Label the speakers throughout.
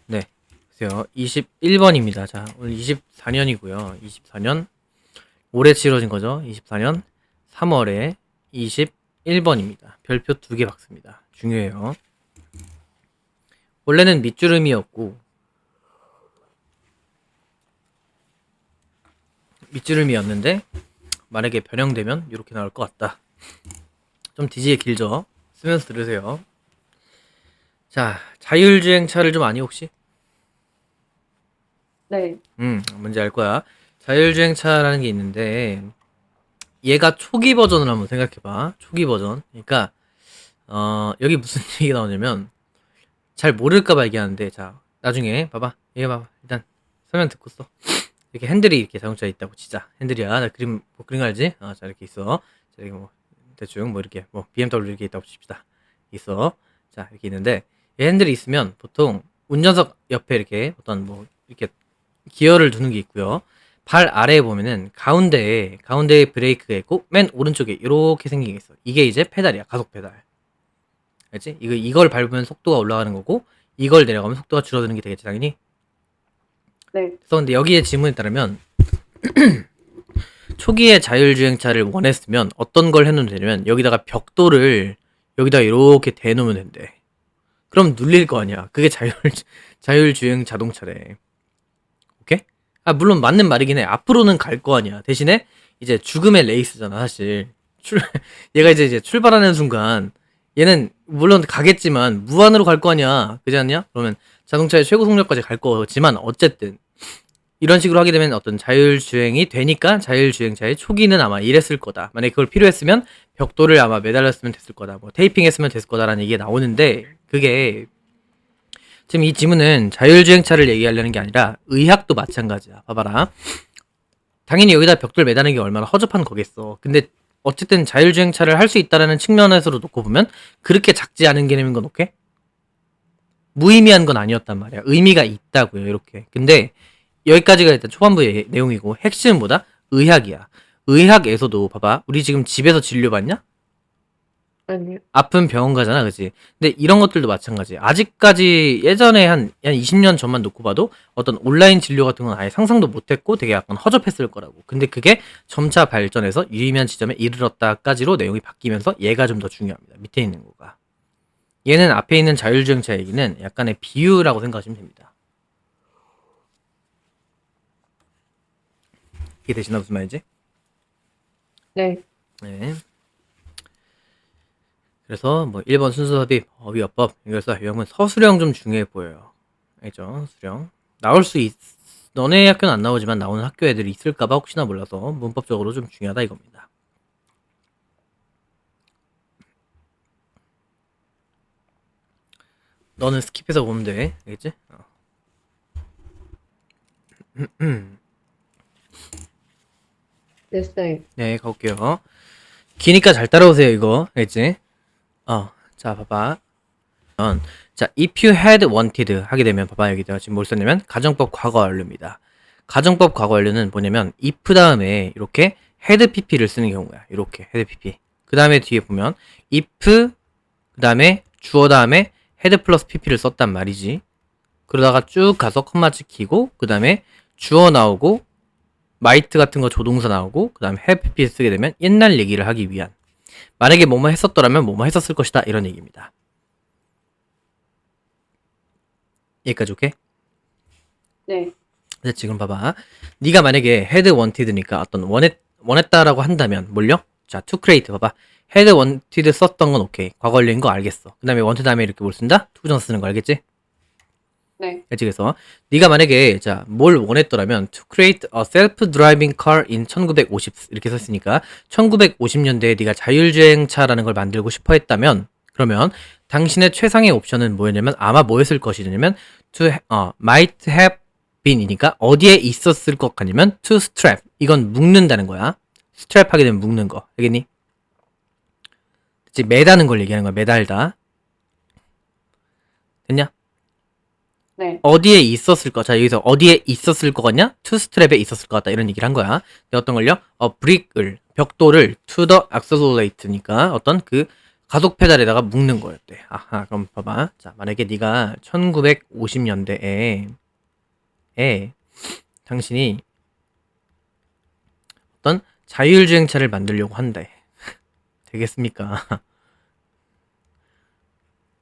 Speaker 1: 네. 보세요. 21번입니다. 자, 오늘 24년이고요. 24년. 올해 치러진 거죠. 24년 3월에 21번입니다. 별표 2개 박습니다. 중요해요. 원래는 밑주름이었는데 만약에 변형되면 이렇게 나올 것 같다. 좀 디지에 길죠? 쓰면서 들으세요. 자, 자율주행차를 좀 아니 혹시?
Speaker 2: 네,
Speaker 1: 뭔지 알 거야. 자율주행차라는 게 있는데 얘가 초기 버전을 한번 생각해봐. 초기 버전. 그러니까 여기 무슨 얘기 나오냐면 잘 모를까봐 얘기하는데, 자, 나중에 봐봐. 얘 봐봐. 일단 설명 듣고 써. 이렇게 핸들이 이렇게 자동차에 있다고 치자. 핸들이야. 나 그림 뭐 그린 거 알지? 자, 이렇게 있어. 자, 이렇게 뭐 대충 뭐 이렇게 뭐 BMW 이렇게 있다고 칩시다. 있어. 자, 이렇게 있는데 이 핸들이 있으면 보통 운전석 옆에 이렇게 어떤 뭐 이렇게 기어를 두는 게 있고요. 발 아래에 보면은 가운데에 브레이크가 있고 맨 오른쪽에 이렇게 생긴 게 있어. 이게 이제 페달이야. 가속 페달. 알지? 이걸 밟으면 속도가 올라가는 거고 이걸 내려가면 속도가 줄어드는 게 되겠지, 당연히.
Speaker 2: 네,
Speaker 1: 그래서 근데 여기에 질문에 따르면 초기에 자율주행차를 원했으면 어떤 걸 해놓으면 되냐면 여기다가 벽돌을 여기다 이렇게 대놓으면 된대. 그럼 눌릴 거 아니야. 그게 자율주행 자동차래. 오케이? 물론 맞는 말이긴 해. 앞으로는 갈 거 아니야. 대신에 이제 죽음의 레이스잖아, 사실. 얘가 이제 출발하는 순간 얘는 물론 가겠지만 무한으로 갈 거 아니야. 그지 않냐? 그러면 자동차의 최고 속력까지 갈 거지만 어쨌든 이런 식으로 하게 되면 어떤 자율주행이 되니까 자율주행차의 초기는 아마 이랬을 거다. 만약에 그걸 필요했으면 벽돌을 아마 매달렸으면 됐을 거다. 뭐 테이핑 했으면 됐을 거다라는 얘기가 나오는데 그게 지금 이 지문은 자율주행차를 얘기하려는 게 아니라 의학도 마찬가지야. 봐봐라. 당연히 여기다 벽돌 매다는 게 얼마나 허접한 거겠어. 근데 어쨌든 자율주행차를 할 수 있다라는 측면에서로 놓고 보면 그렇게 작지 않은 개념인 건 오케이? 무의미한 건 아니었단 말이야. 의미가 있다고요, 이렇게. 근데 여기까지가 일단 초반부의 내용이고 핵심은 뭐다? 의학이야. 의학에서도 봐봐. 우리 지금 집에서 진료받냐?
Speaker 2: 아니요.
Speaker 1: 아픈 병원 가잖아, 그치? 근데 이런 것들도 마찬가지. 아직까지 예전에 한 20년 전만 놓고 봐도 어떤 온라인 진료 같은 건 아예 상상도 못했고 되게 약간 허접했을 거라고. 근데 그게 점차 발전해서 유의미한 지점에 이르렀다까지로 내용이 바뀌면서 얘가 좀 더 중요합니다. 밑에 있는 거가. 얘는 앞에 있는 자율주행차 얘기는 약간의 비유라고 생각하시면 됩니다. 이게 되시나 무슨 말인지?
Speaker 2: 네,
Speaker 1: 네. 그래서 뭐 1번 순수 삽입, 어휘어법, 연결사, 유형은 서술형 좀 중요해 보여요. 알죠? 수령. 나올 수 있, 너네 학교는 안 나오지만 나오는 학교 애들이 있을까봐 혹시나 몰라서 문법적으로 좀 중요하다 이겁니다. 너는 스킵해서 보면 돼. 알겠지?
Speaker 2: 됐어요.
Speaker 1: 네, 가볼게요. 기니까 잘 따라오세요, 이거. 알겠지? 자, 봐봐. 자, if you had wanted 하게 되면 봐봐. 여기다가 지금 뭘 썼냐면 가정법 과거 완료입니다. 가정법 과거 완료는 뭐냐면 if 다음에 이렇게 had pp를 쓰는 경우야. 이렇게 had pp. 그 다음에 뒤에 보면 if 그 다음에 주어 다음에 had 플러스 pp를 썼단 말이지. 그러다가 쭉 가서 컴마 찍히고 그 다음에 주어 나오고 might 같은 거 조동사 나오고 그 다음에 have pp 쓰게 되면 옛날 얘기를 하기 위한, 만약에 뭐뭐 했었더라면 뭐뭐 했었을 것이다 이런 얘기입니다. 여기까지 오케이?
Speaker 2: 네,
Speaker 1: 근데 지금 봐봐. 네가 만약에 had wanted니까 어떤 원했다라고 한다면 뭘요? 자, to create 봐봐. had wanted 썼던 건 오케이. 과거 완료인 거 알겠어. 그 다음에 wanted 다음에 이렇게 뭘 쓴다? to 부정 쓰는 거 알겠지?
Speaker 2: 네,
Speaker 1: 알지? 그래서 네가 만약에 자, 뭘 원했더라면 to create a self-driving car in 1950 이렇게 썼으니까 1950년대에 네가 자율주행차라는 걸 만들고 싶어 했다면 그러면 당신의 최상의 옵션은 뭐였냐면 아마 뭐였을 것이냐면 to might have been이니까 어디에 있었을 것 같냐면 to strap, 이건 묶는다는 거야. strap 하게 되면 묶는 거 알겠니? 매다는 걸 얘기하는 거야. 매달다. 됐냐?
Speaker 2: 네,
Speaker 1: 어디에 있었을 거. 자, 여기서 어디에 있었을 것 같냐? to strap에 있었을 것 같다 이런 얘기를 한 거야. 근데 어떤 걸요? brick을, 벽돌을 to the accelerate니까 어떤 그 가속 페달에다가 묶는 거였대. 아하, 그럼 봐봐. 자, 만약에 네가 1950년대에 당신이 어떤 자율주행차를 만들려고 한대. 되겠습니까?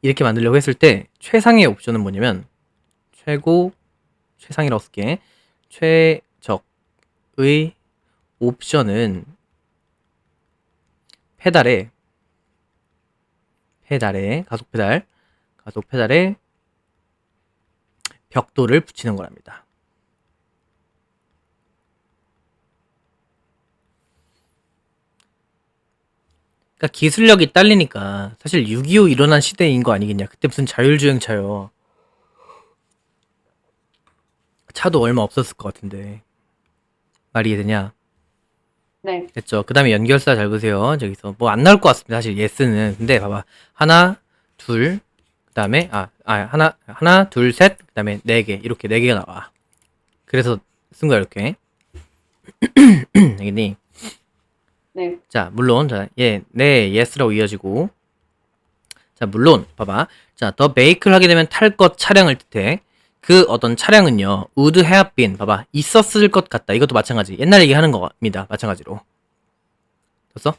Speaker 1: 이렇게 만들려고 했을 때 최상의 옵션은 뭐냐면 최상이라고 쓸게. 최적의 옵션은 가속 페달에 벽돌을 붙이는 거랍니다. 그러니까 기술력이 딸리니까 사실 6.25 일어난 시대인 거 아니겠냐. 그때 무슨 자율주행차요. 차도 얼마 없었을 것 같은데. 말이 이해되냐?
Speaker 2: 네.
Speaker 1: 됐죠. 그 다음에 연결사 잘 보세요. 저기서 뭐 안 나올 것 같습니다. 사실 예스는. 근데 봐봐. 하나, 둘, 그 다음에 하나, 둘, 셋, 그 다음에 네 개. 이렇게 네 개가 나와. 그래서 쓴 거야 이렇게. 알겠니?
Speaker 2: 네.
Speaker 1: 자, 물론 네, 예스라고 이어지고. 자, 물론 봐봐. 자, 더 베이크를 하게 되면 탈 것 차량을 뜻해. 그 어떤 차량은요. would have been 봐봐. 있었을 것 같다. 이것도 마찬가지. 옛날 얘기하는 겁니다. 마찬가지로. 됐어?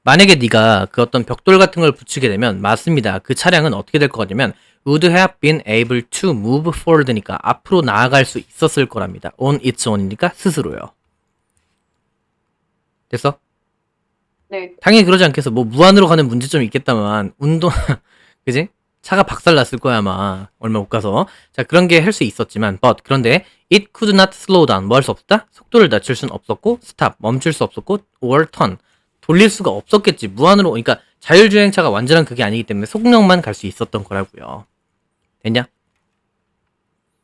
Speaker 1: 만약에 네가 그 어떤 벽돌 같은 걸 붙이게 되면 맞습니다. 그 차량은 어떻게 될 것 같냐면 would have been able to move forward니까 앞으로 나아갈 수 있었을 거랍니다. on its own이니까 스스로요. 됐어?
Speaker 2: 네.
Speaker 1: 당연히 그러지 않겠어. 뭐 무한으로 가는 문제점이 있겠다만 운동 그지? 차가 박살 났을 거야 아마 얼마 못 가서. 자, 그런 게 할 수 있었지만 그런데 it could not slow down 뭐 할 수 없다? 속도를 낮출 수는 없었고 stop 멈출 수 없었고 or turn 돌릴 수가 없었겠지. 무한으로. 그러니까 자율주행차가 완전한 그게 아니기 때문에 속력만 갈 수 있었던 거라고요. 됐냐?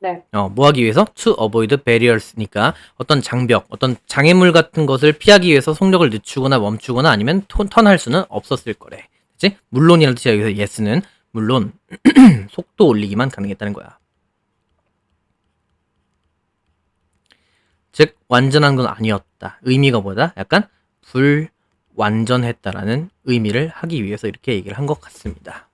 Speaker 2: 네.
Speaker 1: 뭐 하기 위해서? To avoid barriers니까 어떤 장벽, 어떤 장애물 같은 것을 피하기 위해서 속력을 늦추거나 멈추거나 아니면 턴할 수는 없었을 거래. 그치? 물론이라는 뜻이야. 여기서 yes는 물론 속도 올리기만 가능했다는 거야. 즉 완전한 건 아니었다. 의미가 뭐다? 약간 불완전했다라는 의미를 하기 위해서 이렇게 얘기를 한 것 같습니다.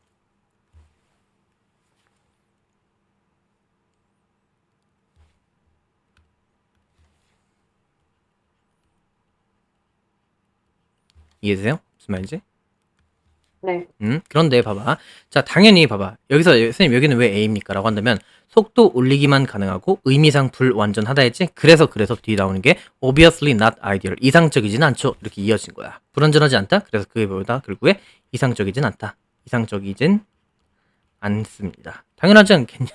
Speaker 1: 이해되세요? 무슨 말인지?
Speaker 2: 네.
Speaker 1: 그런데 봐봐. 자, 당연히 봐봐. 여기서 선생님 여기는 왜 A입니까? 라고 한다면 속도 올리기만 가능하고 의미상 불완전하다 했지? 그래서 뒤에 나오는 게 obviously not ideal. 이상적이진 않죠. 이렇게 이어진 거야. 불완전하지 않다? 그래서 그게 뭐다? 결국에 이상적이진 않다. 이상적이진 않습니다. 당연하지 않겠냐?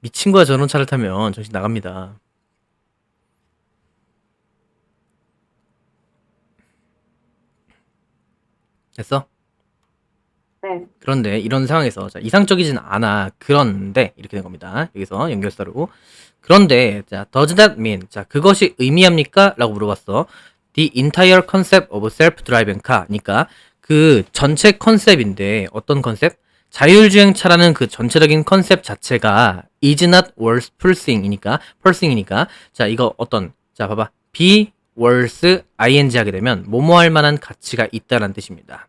Speaker 1: 미친 거야 저런 차를 타면 정신 나갑니다. 됐어?
Speaker 2: 네.
Speaker 1: 그런데 이런 상황에서 자, 이상적이진 않아. 그런데 이렇게 된 겁니다. 여기서 연결사로. 그런데 자, does that mean 자, 그것이 의미합니까? 라고 물어봤어. The entire concept of self-driving car니까 그 전체 컨셉인데 어떤 컨셉? 자율주행차라는 그 전체적인 컨셉 자체가 is not worth pursuing이니까 자, 이거 어떤 자, 봐봐. be worth ing 하게 되면 뭐뭐 할 만한 가치가 있다라는 뜻입니다.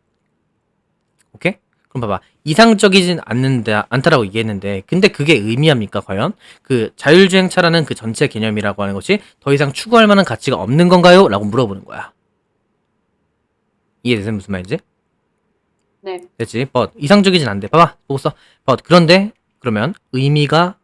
Speaker 1: 오케이? 그럼 봐봐. 이상적이진 않다라고 얘기했는데, 근데 그게 의미합니까, 과연? 그 자율주행차라는 그 전체 개념이라고 하는 것이 더 이상 추구할 만한 가치가 없는 건가요? 라고 물어보는 거야. 이해되세요? 무슨 말인지?
Speaker 2: 네.
Speaker 1: 됐지? but. 이상적이진 않대. 봐봐. 보고 써. but. 그런데, 그러면 의미가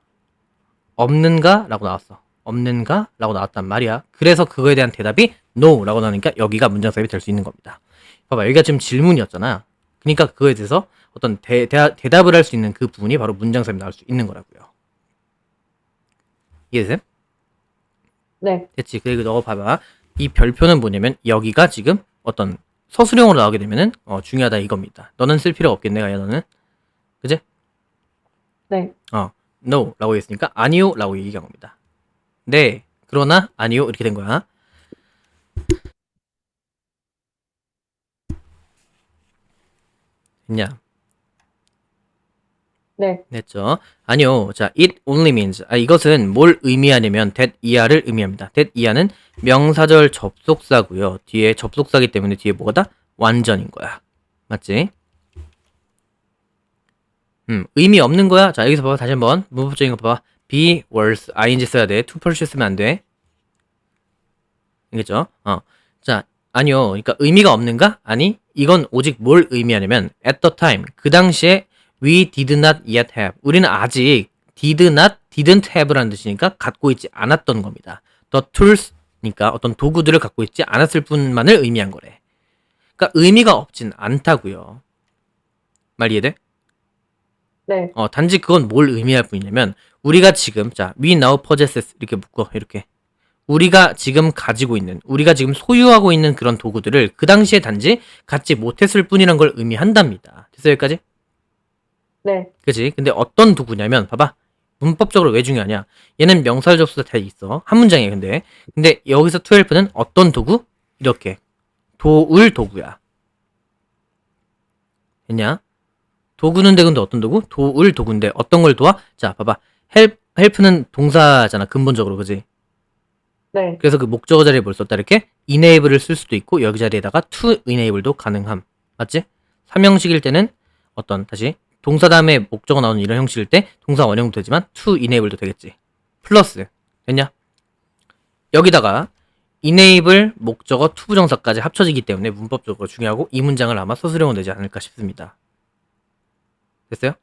Speaker 1: 없는가? 라고 나왔어. 없는가? 라고 나왔단 말이야. 그래서 그거에 대한 대답이 no. 라고 나오니까 여기가 문장삽이 될 수 있는 겁니다. 봐봐. 여기가 지금 질문이었잖아. 그러니까 그거에 대해서 어떤 대답을 할 수 있는 그 부분이 바로 문장삽이 나올 수 있는 거라고요. 이해되세요?
Speaker 2: 네.
Speaker 1: 됐지. 그리고 너 봐봐. 이 별표는 뭐냐면 여기가 지금 어떤 서술형으로 나오게 되면은 중요하다 이겁니다. 너는 쓸 필요 없겠네, 가야 너는. 그지?
Speaker 2: 네.
Speaker 1: no 라고 했으니까 아니요 라고 얘기한 겁니다. 네, 그러나 아니요 이렇게 된 거야. 됐냐?
Speaker 2: 네,
Speaker 1: 됐죠? 아니요. 자, it only means. 이것은 뭘 의미하냐면 that 이하를 의미합니다. that 이하는 명사절 접속사고요. 뒤에 접속사기 때문에 뒤에 뭐가 다? 완전인 거야. 맞지? 의미 없는 거야. 자, 여기서 봐봐. 다시 한번. 문법적인 거 봐봐. be worth. ing 써야 돼. to purchase 쓰면 안 돼. 알겠죠? 자, 아니요. 그러니까 의미가 없는가? 아니, 이건 오직 뭘 의미하냐면 at the time. 그 당시에 we did not yet have. 우리는 아직 did not, didn't have라는 뜻이니까 갖고 있지 않았던 겁니다. the tools, 그러니까 어떤 도구들을 갖고 있지 않았을 뿐만을 의미한 거래. 그러니까 의미가 없진 않다고요. 말 이해돼?
Speaker 2: 네,
Speaker 1: 단지 그건 뭘 의미할 뿐이냐면 우리가 지금 자, we now possess 이렇게 묶어 이렇게 우리가 지금 가지고 있는 우리가 지금 소유하고 있는 그런 도구들을 그 당시에 단지 갖지 못했을 뿐이란 걸 의미한답니다. 됐어 여기까지?
Speaker 2: 네,
Speaker 1: 그치? 근데 어떤 도구냐면 봐봐 문법적으로 왜 중요하냐 얘는 명사절 접수가 다 있어 한 문장이에요 근데 여기서 to help는 어떤 도구? 이렇게 도울 도구야. 됐냐? 도구는 근데 어떤 도구? 도울 도구인데 어떤 걸 도와? 자 봐봐 헬프는 동사잖아 근본적으로 그지?
Speaker 2: 네,
Speaker 1: 그래서 그 목적어 자리에 뭘 썼다 이렇게 enable을 쓸 수도 있고 여기 자리에다가 to enable도 가능함 맞지? 3형식일 때는 어떤 다시 동사 다음에 목적어 나오는 이런 형식일 때 동사 원형도 되지만 to enable도 되겠지. 플러스 됐냐? 여기다가 enable 목적어 to 부정사까지 합쳐지기 때문에 문법적으로 중요하고 이 문장을 아마 서술형으로 내지 않을까 싶습니다. 됐어요?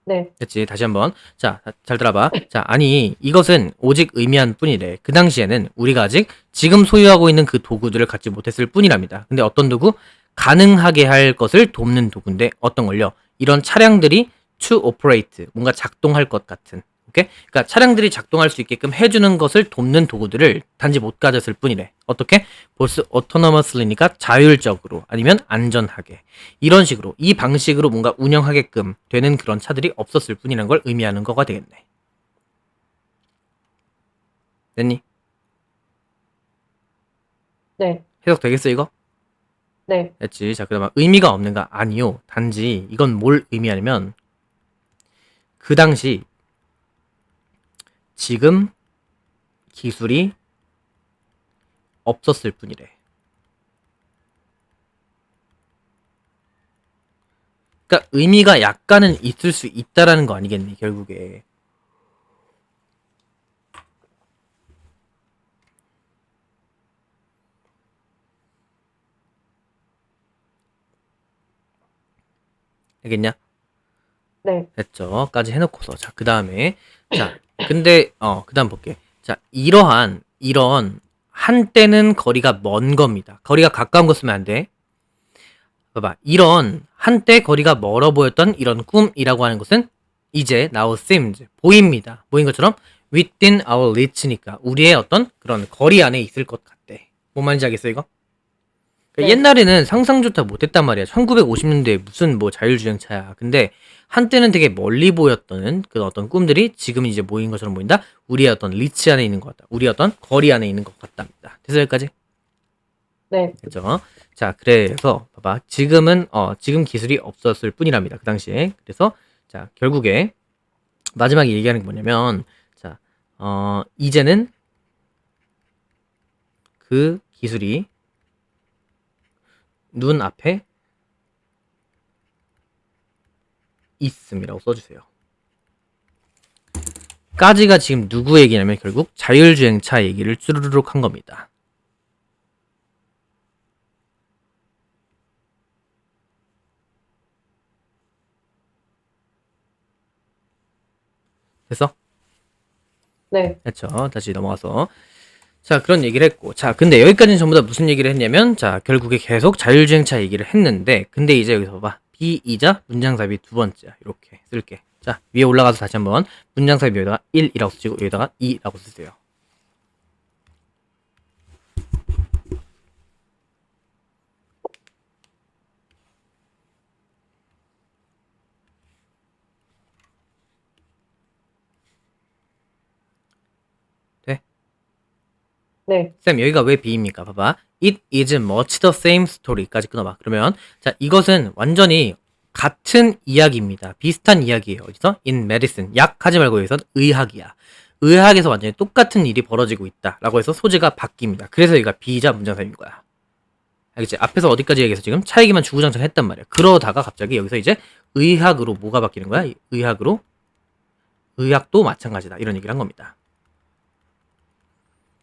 Speaker 2: 네,
Speaker 1: 됐지. 다시 한번. 자, 잘 들어봐. 자, 아니, 이것은 오직 의미한 뿐이래. 그 당시에는 우리가 아직 지금 소유하고 있는 그 도구들을 갖지 못했을 뿐이랍니다. 근데 어떤 도구? 가능하게 할 것을 돕는 도구인데 어떤 걸요? 이런 차량들이 to operate, 뭔가 작동할 것 같은. 오케이? 그러니까 차량들이 작동할 수 있게끔 해주는 것을 돕는 도구들을 단지 못 가졌을 뿐이래. 어떻게? 보스 autonomously니까 자율적으로 아니면 안전하게. 이런 식으로 이 방식으로 뭔가 운영하게끔 되는 그런 차들이 없었을 뿐이라는 걸 의미하는 거가 되겠네. 됐니?
Speaker 2: 네,
Speaker 1: 해석 되겠어 이거?
Speaker 2: 네,
Speaker 1: 됐지. 자 그러면 의미가 없는가? 아니요. 단지 이건 뭘 의미하냐면 그 당시 지금 기술이 없었을 뿐이래. 그러니까 의미가 약간은 있을 수 있다라는 거 아니겠니 결국에. 알겠냐?
Speaker 2: 네,
Speaker 1: 됐죠?까지 해놓고서 자 그 다음에 자 근데 그 다음 볼게. 자 이런 한때는 거리가 먼 겁니다. 거리가 가까운 거 쓰면 안 돼. 봐봐 이런 한때 거리가 멀어 보였던 이런 꿈이라고 하는 것은 이제 now seems 보입니다. 보인 것처럼 within our reach니까 우리의 어떤 그런 거리 안에 있을 것 같대. 뭔 말인지 알겠어 이거? 그러니까
Speaker 2: 네,
Speaker 1: 옛날에는 상상조차 못했단 말이야. 1950년대에 무슨 뭐 자율주행차야. 근데 한때는 되게 멀리 보였던 그 어떤 꿈들이 지금 이제 모인 것처럼 보인다. 우리의 어떤 리치 안에 있는 것 같다. 우리의 어떤 거리 안에 있는 것 같답니다. 됐어 여기까지?
Speaker 2: 네,
Speaker 1: 됐죠? 자 그래서 봐봐 지금은 지금 기술이 없었을 뿐이랍니다. 그 당시에. 그래서 자 결국에 마지막에 얘기하는 게 뭐냐면 자 이제는 그 기술이 눈앞에 있음이라고 써주세요. 까지가 지금 누구 얘기냐면 결국 자율주행차 얘기를 쭈르륵 한 겁니다. 됐어?
Speaker 2: 네,
Speaker 1: 됐죠. 다시 넘어가서 자 그런 얘기를 했고 자 근데 여기까지는 전부 다 무슨 얘기를 했냐면 자 결국에 계속 자율주행차 얘기를 했는데 근데 이제 여기서 봐봐 B이자 문장삽이 두 번째야. 이렇게 쓸게. 자 위에 올라가서 다시 한번 문장삽이 여기다가 1이라고 쓰시고 여기다가 2라고 쓰세요. 돼?
Speaker 2: 네,
Speaker 1: 쌤 여기가 왜 B입니까? 봐봐 It is much the same story까지 끊어봐. 그러면 자 이것은 완전히 같은 이야기입니다. 비슷한 이야기예요. 어디서? In medicine. 약 하지 말고 여기서 의학이야. 의학에서 완전히 똑같은 일이 벌어지고 있다. 라고 해서 소재가 바뀝니다. 그래서 여기가 비자 문장사인 거야. 알겠지? 앞에서 어디까지 얘기해서 지금 차 얘기만 주구장창 했단 말이야. 그러다가 갑자기 여기서 이제 의학으로 뭐가 바뀌는 거야? 의학으로 의학도 마찬가지다. 이런 얘기를 한 겁니다.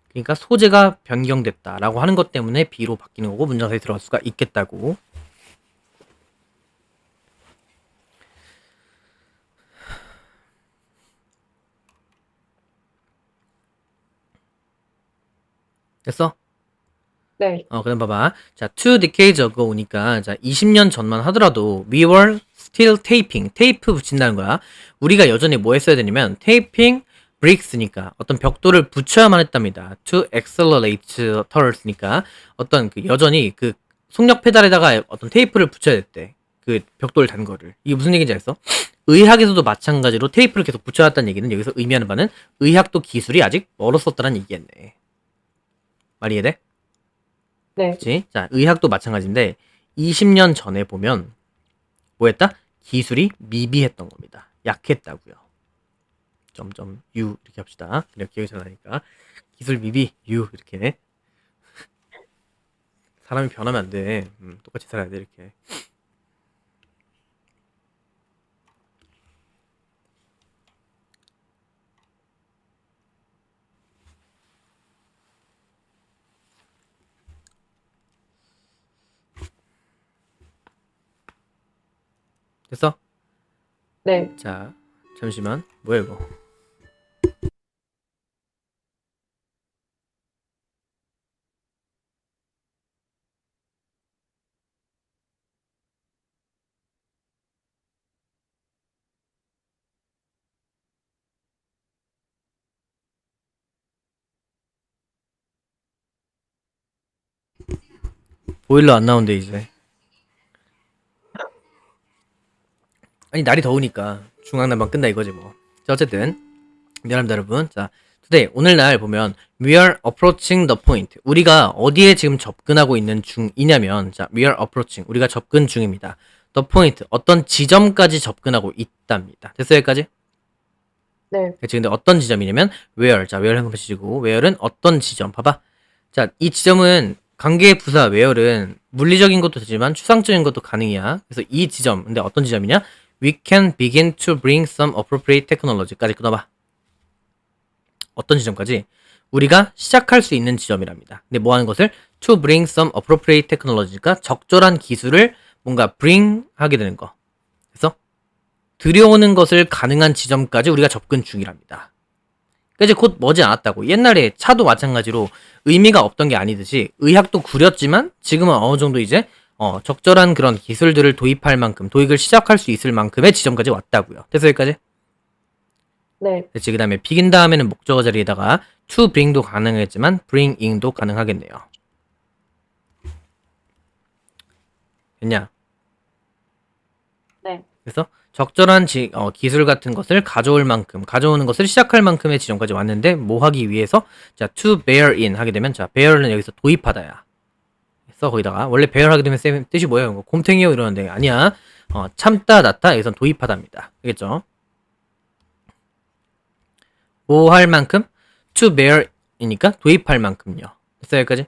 Speaker 1: 그러니까 소재가 변경됐다라고 하는 것 때문에 B로 바뀌는 거고 문장사에 들어갈 수가 있겠다고. 됐어?
Speaker 2: 네.
Speaker 1: 그럼 봐봐. 자, 2 decades ago니까, 자, 20년 전만 하더라도, we were still taping. 테이프 붙인다는 거야. 우리가 여전히 뭐 했어야 되냐면, taping bricks니까, 어떤 벽돌을 붙여야만 했답니다. to accelerate turns니까, 어떤 여전히 속력 페달에다가 어떤 테이프를 붙여야 됐대. 벽돌 단 거를. 이게 무슨 얘기인지 알겠어? 의학에서도 마찬가지로 테이프를 계속 붙여왔다는 얘기는 여기서 의미하는 바는 의학도 기술이 아직 멀었었다는 얘기였네. 말 이해돼?
Speaker 2: 네.
Speaker 1: 그치? 자, 의학도 마찬가지인데 20년 전에 보면 뭐였다? 기술이 미비했던 겁니다. 약했다고요. 점점 U 이렇게 합시다. 이렇게 기억이 잘 나니까 기술 미비 U 이렇게 사람이 변하면 안 돼. 똑같이 살아야 돼 이렇게. 됐어?
Speaker 2: 네.
Speaker 1: 자, 잠시만. 뭐야 이거? 보일러 안 나온대 이제. 아니 날이 더우니까 중앙난방 끝나 이거지 뭐. 자, 어쨌든 미안합니다 여러분. 자, today 오늘날 보면 we are approaching the point. 우리가 어디에 지금 접근하고 있는 중이냐면, 자, we are approaching. 우리가 접근 중입니다. the point. 어떤 지점까지 접근하고 있답니다. 됐어요 여기까지?
Speaker 2: 네.
Speaker 1: 그치. 근데 어떤 지점이냐면 where. 자, where 한번 보시고 where는 어떤 지점. 봐봐. 자, 이 지점은 관계 부사 where는 물리적인 것도 되지만 추상적인 것도 가능이야. 그래서 이 지점. 근데 어떤 지점이냐? We can begin to bring some appropriate technology까지 끊어봐. 어떤 지점까지? 우리가 시작할 수 있는 지점이랍니다. 근데 뭐 하는 것을? To bring some appropriate technology니까 적절한 기술을 뭔가 bring 하게 되는 거. 그래서 들여오는 것을 가능한 지점까지 우리가 접근 중이랍니다. 그러니까 이제 곧 머지 않았다고. 옛날에 차도 마찬가지로 의미가 없던 게 아니듯이 의학도 구렸지만 지금은 어느 정도 이제 적절한 그런 기술들을 도입할 만큼, 도입을 시작할 수 있을 만큼의 지점까지 왔다고요. 됐어 여기까지?
Speaker 2: 네.
Speaker 1: 됐지. 그 다음에 begin 다음에는 목적어 자리에다가 to bring도 가능하겠지만 bringing도 가능하겠네요. 됐냐?
Speaker 2: 네.
Speaker 1: 그래서 적절한 기술 같은 것을 가져올 만큼, 가져오는 것을 시작할 만큼의 지점까지 왔는데 뭐 하기 위해서? 자, to bear in 하게 되면, 자, bear는 여기서 도입하다야. 그래서 거기다가 원래 bear 하게 되면 쌤 뜻이 뭐예요? 곰탱이요 이러는데 아니야. 참다 낫다 여기서 도입하다입니다. 알겠죠? 뭐 할 만큼? to bear 이니까 도입할 만큼요. 됐어요 여기까지?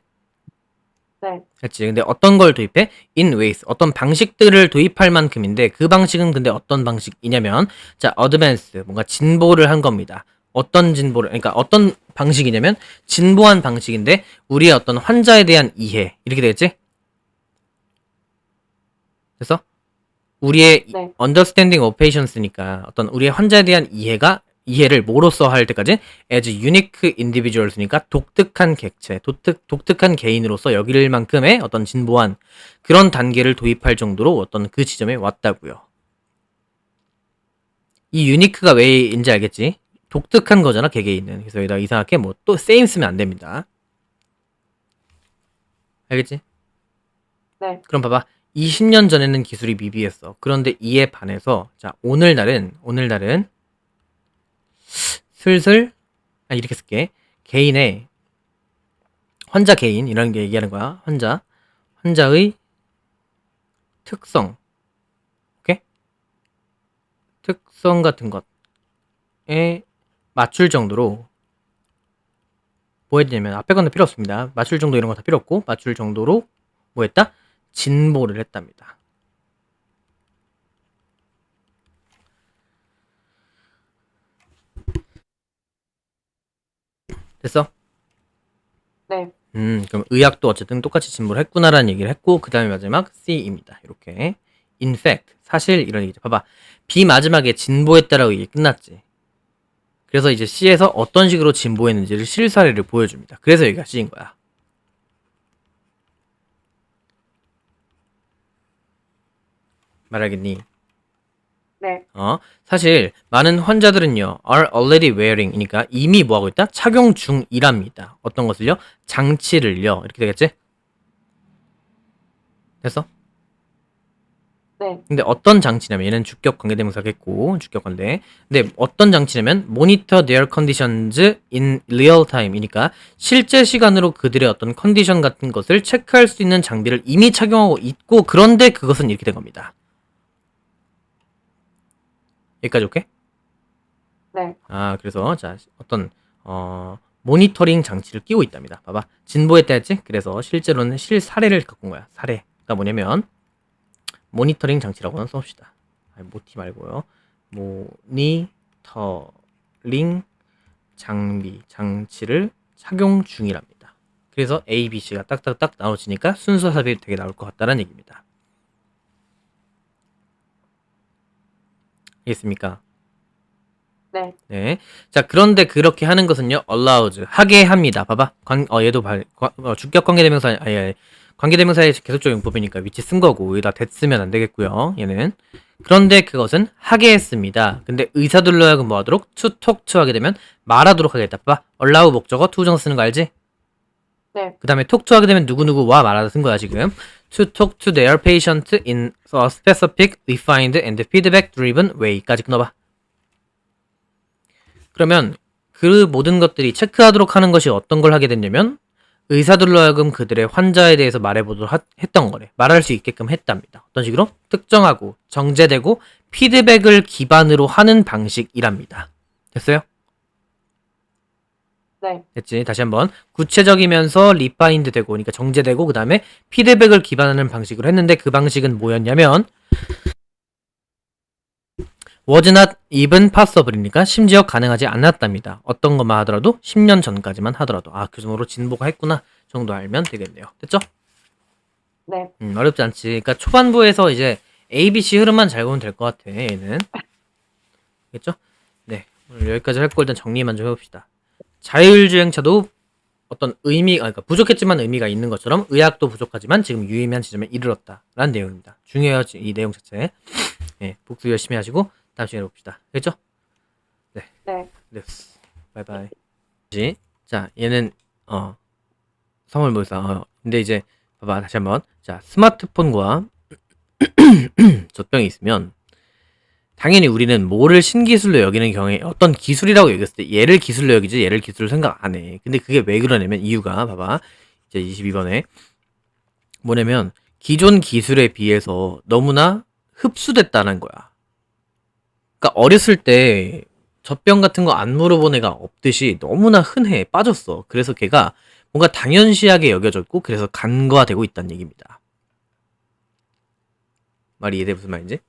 Speaker 2: 네.
Speaker 1: 그렇지. 근데 어떤 걸 도입해? in ways. 어떤 방식들을 도입할 만큼인데 그 방식은 근데 어떤 방식이냐면, 자, advance. 뭔가 진보를 한 겁니다. 어떤 진보를, 그러니까 어떤 방식이냐면 진보한 방식인데 우리의 어떤 환자에 대한 이해. 이렇게 되겠지? 그래서 우리의
Speaker 2: 네.
Speaker 1: understanding of patients니까 어떤 우리의 환자에 대한 이해를 뭐로써 할 때까지 as unique individuals니까 독특한 객체, 독특한 개인으로서 여길 만큼의 어떤 진보한 그런 단계를 도입할 정도로 어떤 그 지점에 왔다고요. 이 unique가 왜인지 알겠지? 독특한 거잖아 개개인은. 그래서 여기다 이상하게 뭐 또 same 쓰면 안 됩니다. 알겠지?
Speaker 2: 네.
Speaker 1: 그럼 봐봐. 20년 전에는 기술이 미비했어. 그런데 이에 반해서 자, 오늘날은 슬슬 이렇게 쓸게. 개인의 환자 개인이라는 게 얘기하는 거야. 환자의 특성. 오케이? 특성 같은 것에 맞출 정도로 뭐 했냐면 앞에 거는 필요 없습니다. 맞출 정도 이런 거 다 필요 없고 맞출 정도로 뭐 했다? 진보를 했답니다. 됐어?
Speaker 2: 네.
Speaker 1: 그럼 의학도 어쨌든 똑같이 진보를 했구나라는 얘기를 했고 그 다음에 마지막 C입니다. 이렇게 in fact 사실 이런 얘기죠. 봐봐. B 마지막에 진보했다라고 얘기 끝났지. 그래서 이제 C에서 어떤 식으로 진보했는지를 실사례를 보여줍니다. 그래서 여기가 C인 거야. 말하겠니?
Speaker 2: 네.
Speaker 1: 사실 많은 환자들은요 are already wearing 이니까 이미 뭐하고 있다? 착용 중이랍니다. 어떤 것을요? 장치를요. 이렇게 되겠지? 됐어?
Speaker 2: 네.
Speaker 1: 근데 어떤 장치냐면 얘는 주격 관계대명사겠고 주격 관계. 근데 어떤 장치냐면 monitor their conditions in real time이니까 실제 시간으로 그들의 어떤 컨디션 같은 것을 체크할 수 있는 장비를 이미 착용하고 있고 그런데 그것은 이렇게 된 겁니다. 여기까지 오케이?
Speaker 2: 네.
Speaker 1: 그래서 자 어떤 모니터링 장치를 끼고 있답니다. 봐봐. 진보했다 했지? 그래서 실제로는 실사례를 갖고 온 거야. 사례가 뭐냐면 모니터링 장치라고는 써봅시다. 모티 말고요. 모니터링 장치를 착용 중이랍니다. 그래서 A, B, C가 딱딱딱 나눠지니까 순서 삽입이 되게 나올 것 같다는 얘기입니다. 알겠습니까?
Speaker 2: 네.
Speaker 1: 네. 자, 그런데 그렇게 하는 것은요, allows, 하게 합니다. 봐봐. 얘도 주격 관계대명사, 관계대명사의 계속적 용법이니까 위치 쓴 거고, 여기다 that 쓰면 안 되겠고요, 얘는. 그런데 그것은 하게 했습니다. 근데 의사들로 하여금 뭐 하도록? to talk to 하게 되면 말하도록 하겠다. 봐봐. allow 목적어 to 정 쓰는 거 알지?
Speaker 2: 네.
Speaker 1: 그 다음에 talk to 하게 되면 누구누구와 말하다 쓴 거야, 지금. to talk to their patient in a specific, refined and feedback-driven way까지 끊어봐. 그러면 그 모든 것들이 체크하도록 하는 것이 어떤 걸 하게 됐냐면 의사들로 하여금 그들의 환자에 대해서 말해보도록 했던 거래. 말할 수 있게끔 했답니다. 어떤 식으로? 특정하고 정제되고 피드백을 기반으로 하는 방식이랍니다. 됐어요?
Speaker 2: 네.
Speaker 1: 됐지? 다시 한번 구체적이면서 리파인드 되고 그러니까 정제되고 그 다음에 피드백을 기반하는 방식으로 했는데 그 방식은 뭐였냐면 was not even possible이니까 심지어 가능하지 않았답니다. 어떤 것만 하더라도 10년 전까지만 하더라도 그 정도로 진보가 했구나 정도 알면 되겠네요. 됐죠?
Speaker 2: 네.
Speaker 1: 어렵지 않지. 그러니까 초반부에서 이제 A, B, C 흐름만 잘 보면 될 것 같아. 얘는. 알겠죠? 네. 오늘 여기까지 할 거 일단 정리만 좀 해봅시다. 자율주행차도 어떤 그러니까 부족했지만 의미가 있는 것처럼 의학도 부족하지만 지금 유의미한 지점에 이르렀다. 라는 내용입니다. 중요해요. 이 내용 자체. 네, 복습 열심히 하시고 다음 시간에 봅시다. 알겠죠? 네.
Speaker 2: 네.
Speaker 1: 네. 바이바이. 자, 얘는 선물 몰상. 근데 이제 봐봐 다시 한번. 자, 스마트폰과 젖병이 있으면 당연히 우리는 뭐를 신기술로 여기는 경우에 어떤 기술이라고 여겼을 때 얘를 기술로 여기지 얘를 기술로 생각 안 해. 근데 그게 왜 그러냐면 이유가 봐봐. 이제 22번에 뭐냐면 기존 기술에 비해서 너무나 흡수됐다는 거야. 그러니까 어렸을 때 젖병 같은 거 안 물어본 애가 없듯이 너무나 흔해 빠졌어. 그래서 걔가 뭔가 당연시하게 여겨졌고 그래서 간과되고 있다는 얘기입니다. 말이 이해돼 무슨 말인지?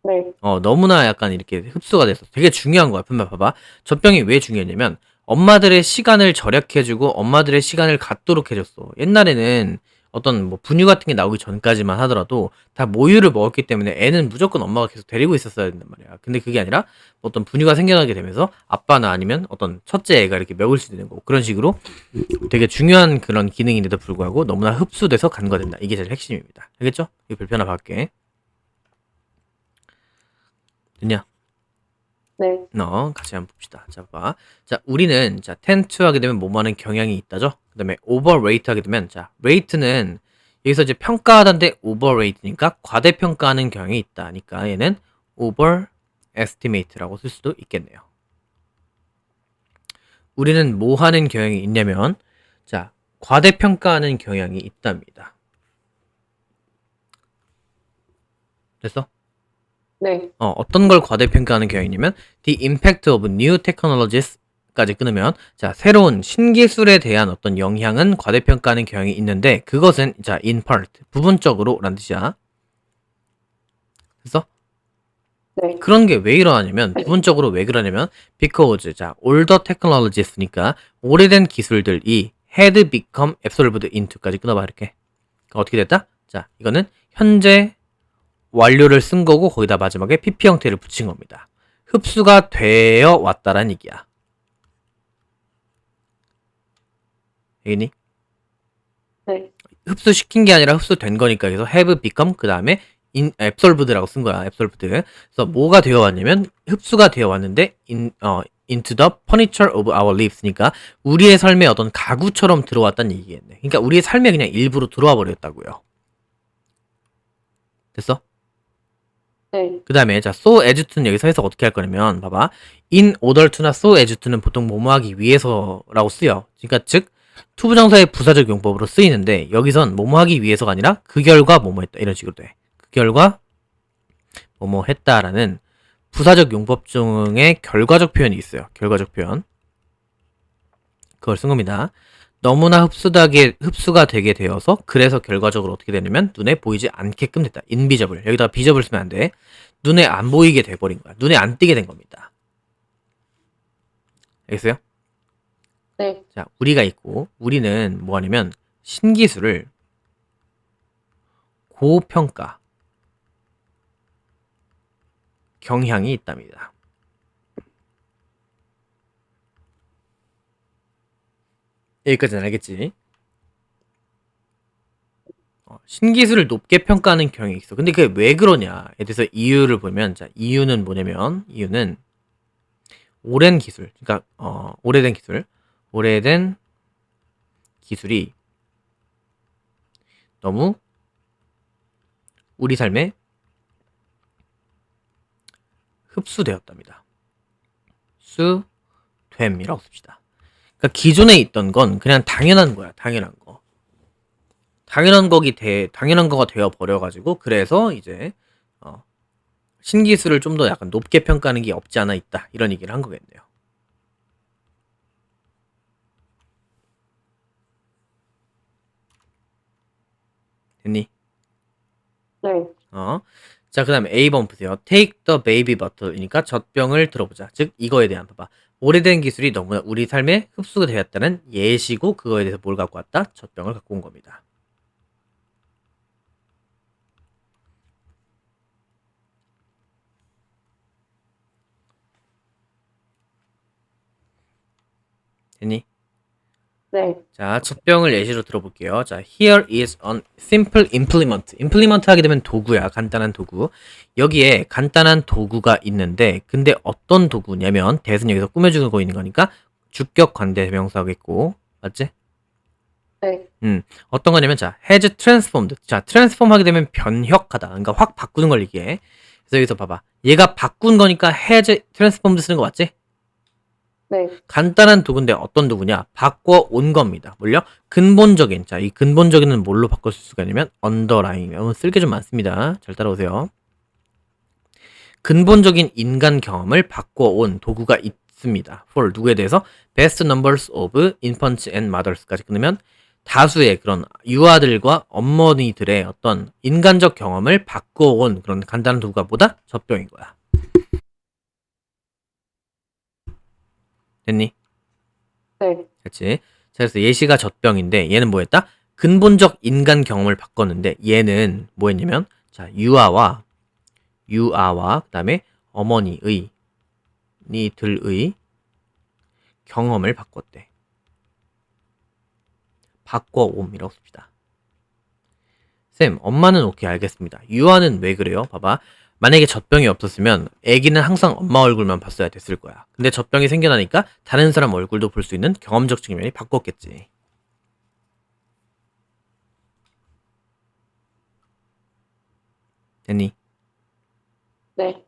Speaker 2: 네.
Speaker 1: 너무나 약간 이렇게 흡수가 돼서 되게 중요한 거야. 분명 봐봐. 젖병이 왜 중요했냐면 엄마들의 시간을 절약해주고 엄마들의 시간을 갖도록 해줬어. 옛날에는 어떤 뭐 분유 같은 게 나오기 전까지만 하더라도 다 모유를 먹었기 때문에 애는 무조건 엄마가 계속 데리고 있었어야 된단 말이야. 근데 그게 아니라 어떤 분유가 생겨나게 되면서 아빠나 아니면 어떤 첫째 애가 이렇게 먹을 수 있는 거고 그런 식으로 되게 중요한 그런 기능인데도 불구하고 너무나 흡수돼서 간과된다. 이게 제일 핵심입니다. 알겠죠? 이 별표 하나 받게. 됐냐?
Speaker 2: 네.
Speaker 1: 같이 한번 봅시다. 자, 봐. 자, 우리는, 자, tend to 하게 되면 뭐뭐 하는 경향이 있다죠? 그 다음에 overrate 하게 되면, 자, rate는 여기서 이제 평가하던데 overrate니까 과대평가하는 경향이 있다니까 얘는 overestimate라고 쓸 수도 있겠네요. 우리는 뭐 하는 경향이 있냐면, 자, 과대평가하는 경향이 있답니다. 됐어?
Speaker 2: 네.
Speaker 1: 어떤 걸 과대평가하는 경향이냐면 the impact of new technologies까지 끊으면 자 새로운 신기술에 대한 어떤 영향은 과대평가하는 경향이 있는데 그것은 자 in part 부분적으로 라는 뜻이야. 그래서
Speaker 2: 네.
Speaker 1: 그런 게 왜 일어나냐면 부분적으로 왜 그러냐면 because 자 older technologies니까 오래된 기술들이 had become absorbed into까지 끊어봐 이렇게. 그러니까 어떻게 됐다? 자 이거는 현재 완료를 쓴 거고 거기다 마지막에 PP 형태를 붙인 겁니다. 흡수가 되어 왔다란 얘기야. 알겠니?
Speaker 2: 네.
Speaker 1: 흡수시킨 게 아니라 흡수된 거니까 그래서 have become 그 다음에 absorbed라고 쓴 거야. absorbed. 그래서 뭐가 되어 왔냐면 흡수가 되어 왔는데 into the furniture of our lives니까 우리의 삶에 어떤 가구처럼 들어왔다는 얘기겠네. 그러니까 우리의 삶에 그냥 일부러 들어와 버렸다고요. 됐어?
Speaker 2: 네.
Speaker 1: 그 다음에 자 so as to는 여기서 해석 어떻게 할 거냐면 봐봐 in order to나 so as to는 보통 뭐뭐하기 위해서라고 쓰여. 그러니까 즉 투부정사의 부사적 용법으로 쓰이는데 여기선 뭐뭐하기 위해서가 아니라 그 결과 뭐뭐했다 이런 식으로 돼. 그 결과 뭐뭐했다라는 부사적 용법 중에 결과적 표현이 있어요. 결과적 표현 그걸 쓴 겁니다. 너무나 흡수가 되게 되어서 그래서 결과적으로 어떻게 되냐면 눈에 보이지 않게끔 됐다. invisible 여기다가 visible 쓰면 안 돼. 눈에 안 보이게 돼버린 거야. 눈에 안 띄게 된 겁니다. 알겠어요?
Speaker 2: 네.
Speaker 1: 자, 우리가 있고 우리는 뭐 하냐면 신기술을 고평가 경향이 있답니다. 여기까지는 알겠지? 신기술을 높게 평가하는 경향이 있어. 근데 그게 왜 그러냐에 대해서 이유를 보면 자, 이유는 뭐냐면 이유는 오랜 기술, 그러니까 오래된 기술이 너무 우리 삶에 흡수되었답니다. 흡수됨이라고 씁시다. 그러니까 기존에 있던 건 그냥 당연한 거야. 당연한 거. 당연한 거가 되어 버려가지고 그래서 이제 신기술을 좀 더 약간 높게 평가하는 게 없지 않아 있다 이런 얘기를 한 거겠네요. 됐니?
Speaker 2: 네.
Speaker 1: 자, 그 다음에 A번 보세요. Take the baby bottle이니까 젖병을 들어보자. 즉 이거에 대한 봐봐. 오래된 기술이 너무나 우리 삶에 흡수가 되었다는 예시고 그거에 대해서 뭘 갖고 왔다? 젖병을 갖고 온 겁니다. 됐니?
Speaker 2: 네.
Speaker 1: 자, 젖병을 예시로 들어볼게요. 자, here is an simple implement. implement 하게 되면 도구야. 간단한 도구. 여기에 간단한 도구가 있는데, 근데 어떤 도구냐면, 대신 여기서 꾸며주고 있는 거니까, 주격 관대 명사겠고, 맞지?
Speaker 2: 네.
Speaker 1: 어떤 거냐면, 자, has transformed. 자, transform 하게 되면 변혁하다. 그러니까 확 바꾸는 걸 얘기해. 그래서 여기서 봐봐. 얘가 바꾼 거니까 has transformed 쓰는 거 맞지?
Speaker 2: 네.
Speaker 1: 간단한 도구인데 어떤 도구냐? 바꿔온 겁니다. 뭘요? 근본적인. 자, 이 근본적인은 뭘로 바꿀 수가 있냐면 underlying. 쓸 게 좀 많습니다. 잘 따라오세요. 근본적인 인간 경험을 바꿔온 도구가 있습니다. for 누구에 대해서? best numbers of infants and mothers까지 끊으면 다수의 그런 유아들과 어머니들의 어떤 인간적 경험을 바꿔온 그런 간단한 도구가 뭐다? 젖병인 거야. 됐니?
Speaker 2: 네.
Speaker 1: 그렇지? 자, 그래서 예시가 젖병인데 얘는 뭐 했다? 근본적 인간 경험을 바꿨는데 얘는 뭐 했냐면 자, 유아와 그다음에 어머니의 니들의 경험을 바꿨대. 바꿔옴이라고 씁시다. 쌤, 엄마는 오케이 알겠습니다. 유아는 왜 그래요? 봐봐. 만약에 젖병이 없었으면 애기는 항상 엄마 얼굴만 봤어야 됐을 거야. 근데 젖병이 생겨나니까 다른 사람 얼굴도 볼 수 있는 경험적 측면이 바꿨겠지. 됐니?
Speaker 2: 네.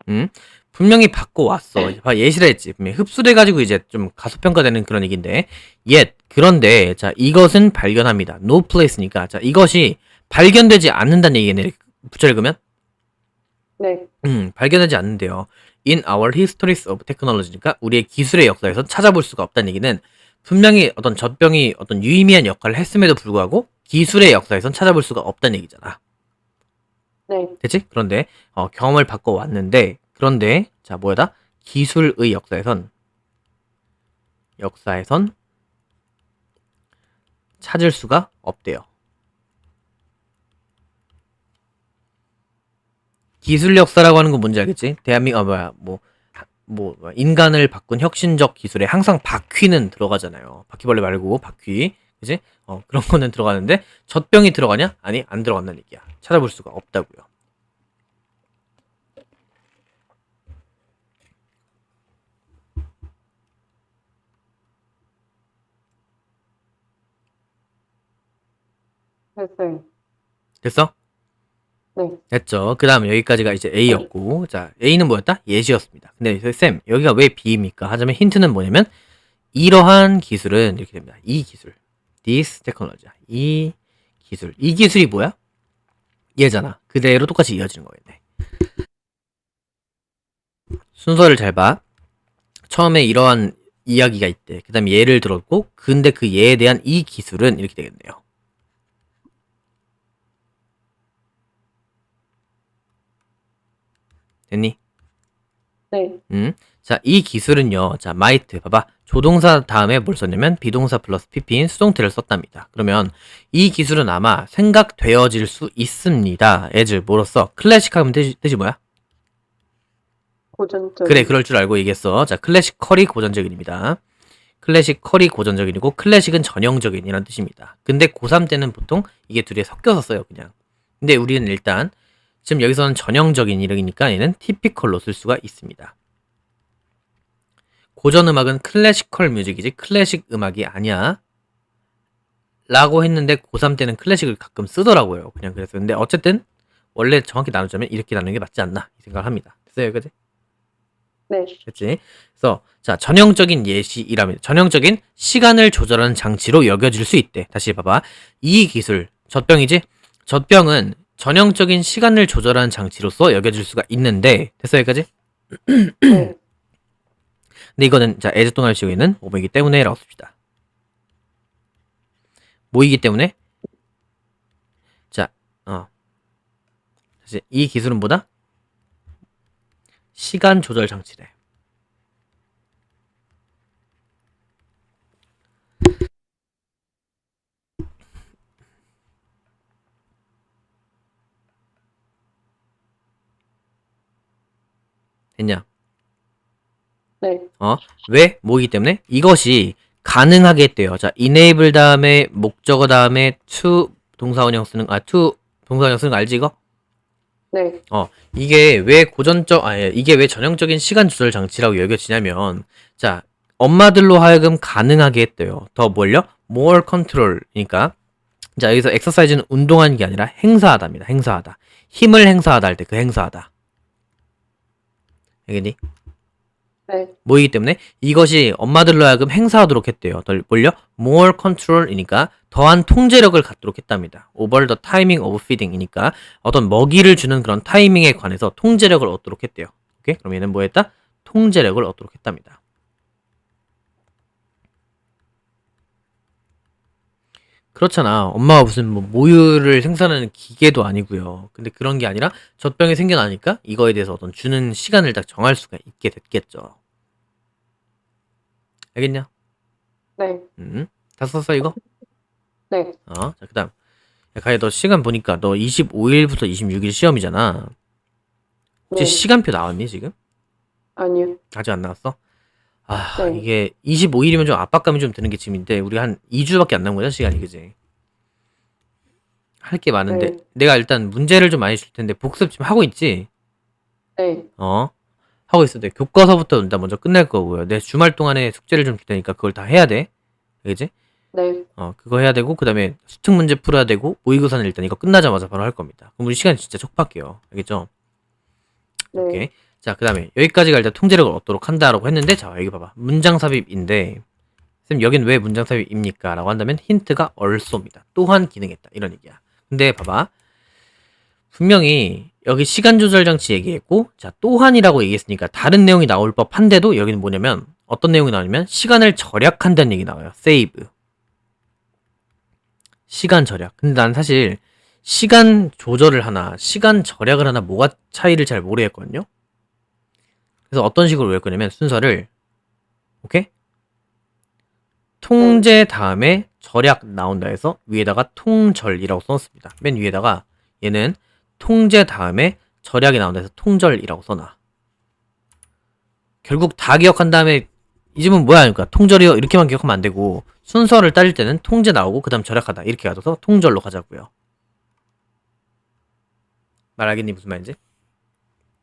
Speaker 1: 분명히 바꿔왔어. 봐, 예시를 했지. 분명히 흡수돼가지고 이제 좀 가소평가되는 그런 얘기인데. 그런데, 자, 이것은 발견합니다. No place니까. 자, 이것이 발견되지 않는다는 얘기네. 붙여 읽으면?
Speaker 2: 네.
Speaker 1: 발견하지 않는데요. In our histories of technology니까 우리의 기술의 역사에서 찾아볼 수가 없다는 얘기는 분명히 어떤 젖병이 어떤 유의미한 역할을 했음에도 불구하고 기술의 역사에선 찾아볼 수가 없다는 얘기잖아.
Speaker 2: 네.
Speaker 1: 됐지? 그런데 경험을 바꿔 왔는데 그런데 자 뭐다? 기술의 역사에선 찾을 수가 없대요. 기술 역사라고 하는 건 뭔지 알겠지? 인간을 바꾼 혁신적 기술에 항상 바퀴는 들어가잖아요. 바퀴벌레 말고 바퀴, 그지? 그런 거는 들어가는데 젖병이 들어가냐? 아니, 안 들어간다는 얘기야. 찾아볼 수가 없다고요.
Speaker 2: 됐어요.
Speaker 1: 됐어?
Speaker 2: 네.
Speaker 1: 됐죠. 그 다음 여기까지가 이제 A였고, 자, A는 뭐였다? 예시였습니다. 근데 쌤, 여기가 왜 B입니까? 하자면 힌트는 뭐냐면, 이러한 기술은 이렇게 됩니다. 이 기술. This technology. 이 기술이 뭐야? 얘잖아. 그대로 똑같이 이어지는 거겠네. 순서를 잘 봐. 처음에 이러한 이야기가 있대. 그 다음에 예를 들었고, 근데 그 예에 대한 이 기술은 이렇게 되겠네요. 됐니?
Speaker 2: 네.
Speaker 1: 자, 이 기술은요. 자, might. 봐봐. 조동사 다음에 뭘 썼냐면 비동사 플러스 pp인 수동태를 썼답니다. 그러면 이 기술은 아마 생각되어질 수 있습니다. as 뭐로써? 클래식 하면 뜻이 뭐야?
Speaker 2: 고전적.
Speaker 1: 그래, 그럴 줄 알고 얘기했어. 자, 클래식컬이 고전적인입니다. 클래식컬이 고전적인이고 클래식은 전형적인이라는 뜻입니다. 근데 고3 때는 보통 이게 둘이 섞여서 써요, 그냥. 근데 우리는 일단 지금 여기서는 전형적인 이름이니까 얘는 티피컬로 쓸 수가 있습니다. 고전 음악은 클래시컬 뮤직이지 클래식 음악이 아니야. 라고 했는데 고3 때는 클래식을 가끔 쓰더라고요. 그냥 그래서. 근데 어쨌든 원래 정확히 나누자면 이렇게 나누는 게 맞지 않나 이 생각을 합니다. 됐어요, 여기까지?
Speaker 2: 네.
Speaker 1: 됐지? 그래서 자, 전형적인 예시이라면 전형적인 시간을 조절하는 장치로 여겨질 수 있대. 다시 봐봐. 이 기술 젖병이지? 젖병은 전형적인 시간을 조절하는 장치로서 여겨질 수가 있는데 됐어요, 여기까지?
Speaker 2: 네.
Speaker 1: 근데 이거는 자, as 동할 시에는 뭐이기 때문에 라고 씁시다. 뭐이기 때문에? 자, 다시 이 기술은 뭐다? 시간 조절 장치래. 됐냐?
Speaker 2: 네.
Speaker 1: 왜? 뭐이기 때문에? 이것이 가능하게 했대요. 자, enable 다음에 목적어 다음에 to 동사원형 쓰는 to 동사원형 쓰는 거 알지 이거?
Speaker 2: 네.
Speaker 1: 이게 왜 전형적인 시간 조절 장치라고 여겨지냐면 자, 엄마들로 하여금 가능하게 했대요. 더 뭘요? more control이니까 자, 여기서 exercise는 운동하는 게 아니라 행사하다입니다. 행사하다. 힘을 행사하다 할 때 그 행사하다. 알겠니?
Speaker 2: 네.
Speaker 1: 뭐이기 때문에 이것이 엄마들로 하여금 행사하도록 했대요. 더 뭘요? more control이니까 더한 통제력을 갖도록 했답니다. over the timing of feeding이니까 어떤 먹이를 주는 그런 타이밍에 관해서 통제력을 얻도록 했대요. 오케이? 그럼 얘는 뭐 했다? 통제력을 얻도록 했답니다. 그렇잖아. 엄마가 무슨 뭐 모유를 생산하는 기계도 아니고요. 근데 그런 게 아니라 젖병이 생겨나니까 이거에 대해서 어떤 주는 시간을 딱 정할 수가 있게 됐겠죠. 알겠냐?
Speaker 2: 네.
Speaker 1: 다 썼어 이거?
Speaker 2: 네.
Speaker 1: 자, 그 다음. 야, 가희, 너 시간 보니까 너 25일부터 26일 시험이잖아. 혹시
Speaker 2: 네.
Speaker 1: 시간표 나왔니, 지금?
Speaker 2: 아니요.
Speaker 1: 아직 안 나왔어?
Speaker 2: 네.
Speaker 1: 이게 25일이면 좀 압박감이 좀 드는 게 지금인데, 우리 한 2주밖에 안 남은 거잖아, 시간이, 그지? 할 게 많은데,
Speaker 2: 네.
Speaker 1: 내가 일단 문제를 좀 많이 줄 텐데, 복습 지금 하고 있지?
Speaker 2: 네.
Speaker 1: 하고 있어. 내 교과서부터 일단 먼저 끝낼 거고요. 내 주말 동안에 숙제를 좀 줄 테니까 그걸 다 해야 돼. 그지?
Speaker 2: 네.
Speaker 1: 그거 해야 되고, 그 다음에 수특 문제 풀어야 되고, 모의고사는 일단 이거 끝나자마자 바로 할 겁니다. 그럼 우리 시간 진짜 촉박해요. 알겠죠?
Speaker 2: 네.
Speaker 1: 오케이. 자, 그 다음에 여기까지가 일단 통제력을 얻도록 한다라고 했는데, 자, 여기 봐봐. 문장 삽입인데, 쌤, 여긴 왜 문장 삽입입니까? 라고 한다면 힌트가 also입니다. 또한 기능했다. 이런 얘기야. 근데 봐봐. 분명히 여기 시간 조절 장치 얘기했고, 자, 또한이라고 얘기했으니까 다른 내용이 나올 법한데도 여기는 뭐냐면, 어떤 내용이 나오냐면, 시간을 절약한다는 얘기 나와요. save. 시간 절약. 근데 난 사실, 시간 조절을 하나, 시간 절약을 하나, 뭐가 차이를 잘 모르겠거든요? 그래서 어떤 식으로 외울 거냐면, 순서를, 오케이? 통제 다음에 절약 나온다 해서 위에다가 통절이라고 써놨습니다. 맨 위에다가 얘는 통제 다음에 절약이 나온다 해서 통절이라고 써놔. 결국 다 기억한 다음에 이 집은 뭐야 하니까 통절이요 이렇게만 기억하면 안 되고 순서를 따질 때는 통제 나오고 그 다음 절약하다 이렇게 가져서 통절로 가자고요. 말 알겠니 무슨 말인지?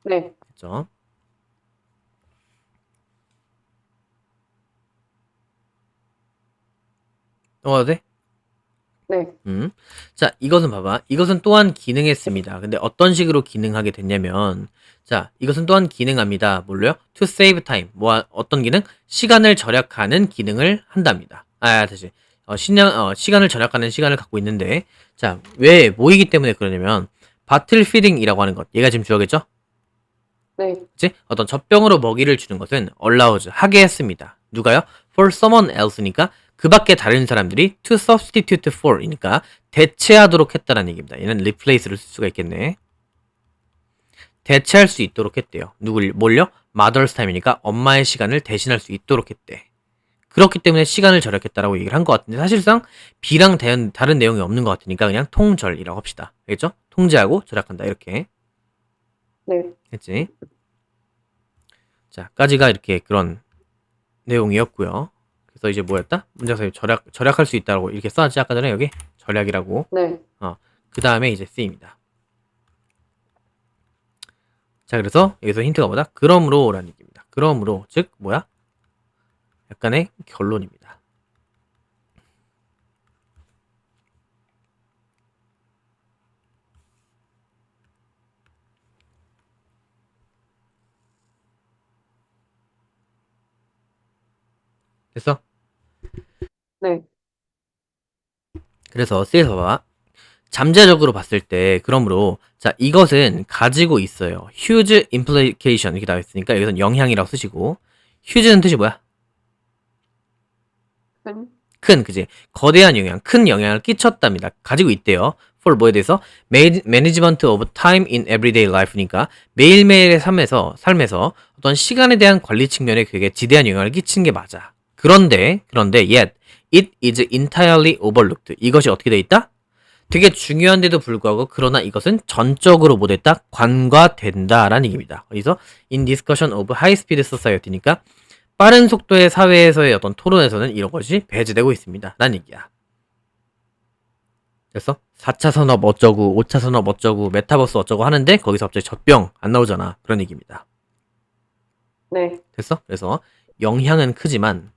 Speaker 2: 네.
Speaker 1: 그쵸? 돼?
Speaker 2: 네.
Speaker 1: 자, 이것은 봐봐. 이것은 또한 기능했습니다. 근데 어떤 식으로 기능하게 됐냐면, 자, 이것은 또한 기능합니다. 뭘로요? To save time. 어떤 기능? 시간을 절약하는 기능을 한답니다. 다시. 시간을 절약하는 시간을 갖고 있는데, 자, 왜, 뭐이기 때문에 그러냐면, 바틀 피딩이라고 하는 것. 얘가 지금 주어겠죠?
Speaker 2: 네.
Speaker 1: 그치? 어떤 젖병으로 먹이를 주는 것은 allows, 하게 했습니다. 누가요? For someone else니까 그 밖에 다른 사람들이 to substitute for 이니까 대체하도록 했다는 얘기입니다. 얘는 replace를 쓸 수가 있겠네. 대체할 수 있도록 했대요. 뭘요? mother's time이니까 엄마의 시간을 대신할 수 있도록 했대. 그렇기 때문에 시간을 절약했다라고 얘기를 한 것 같은데 사실상 B랑 다른 내용이 없는 것 같으니까 그냥 통절이라고 합시다. 알겠죠? 통제하고 절약한다 이렇게
Speaker 2: 네.
Speaker 1: 했지. 자, 까지가 이렇게 그런 내용이었고요. 그래서 이제 뭐였다? 문장사에 절약할 수 있다고 이렇게 써놨지 아까 전에 여기 절약이라고.
Speaker 2: 네.
Speaker 1: 그 다음에 이제 C입니다. 자, 그래서 여기서 힌트가 뭐다? 그러므로라는 얘기입니다. 그러므로 즉 뭐야? 약간의 결론입니다. 됐어?
Speaker 2: 네.
Speaker 1: 그래서 C에서 봐봐. 잠재적으로 봤을 때 그러므로 자 이것은 가지고 있어요. huge implication 이렇게 나와 있으니까 여기서는 영향이라고 쓰시고 huge는 뜻이 뭐야? 큰 그지? 거대한 영향, 큰 영향을 끼쳤답니다. 가지고 있대요. for 뭐에 대해서? management of time in everyday life니까 매일매일의 삶에서 어떤 시간에 대한 관리 측면에 그게 지대한 영향을 끼친 게 맞아. 그런데 yet it is entirely overlooked. 이것이 어떻게 돼 있다? 되게 중요한데도 불구하고 그러나 이것은 전적으로 못했다 관과된다라는 얘기입니다. 그래서 in discussion of high speed society니까 빠른 속도의 사회에서의 어떤 토론에서는 이런 것이 배제되고 있습니다. 라는 얘기야. 그래서 4차 산업 어쩌고 5차 산업 어쩌고 메타버스 어쩌고 하는데 거기서 갑자기 젖병 안 나오잖아. 그런 얘기입니다.
Speaker 2: 네.
Speaker 1: 됐어? 그래서 영향은 크지만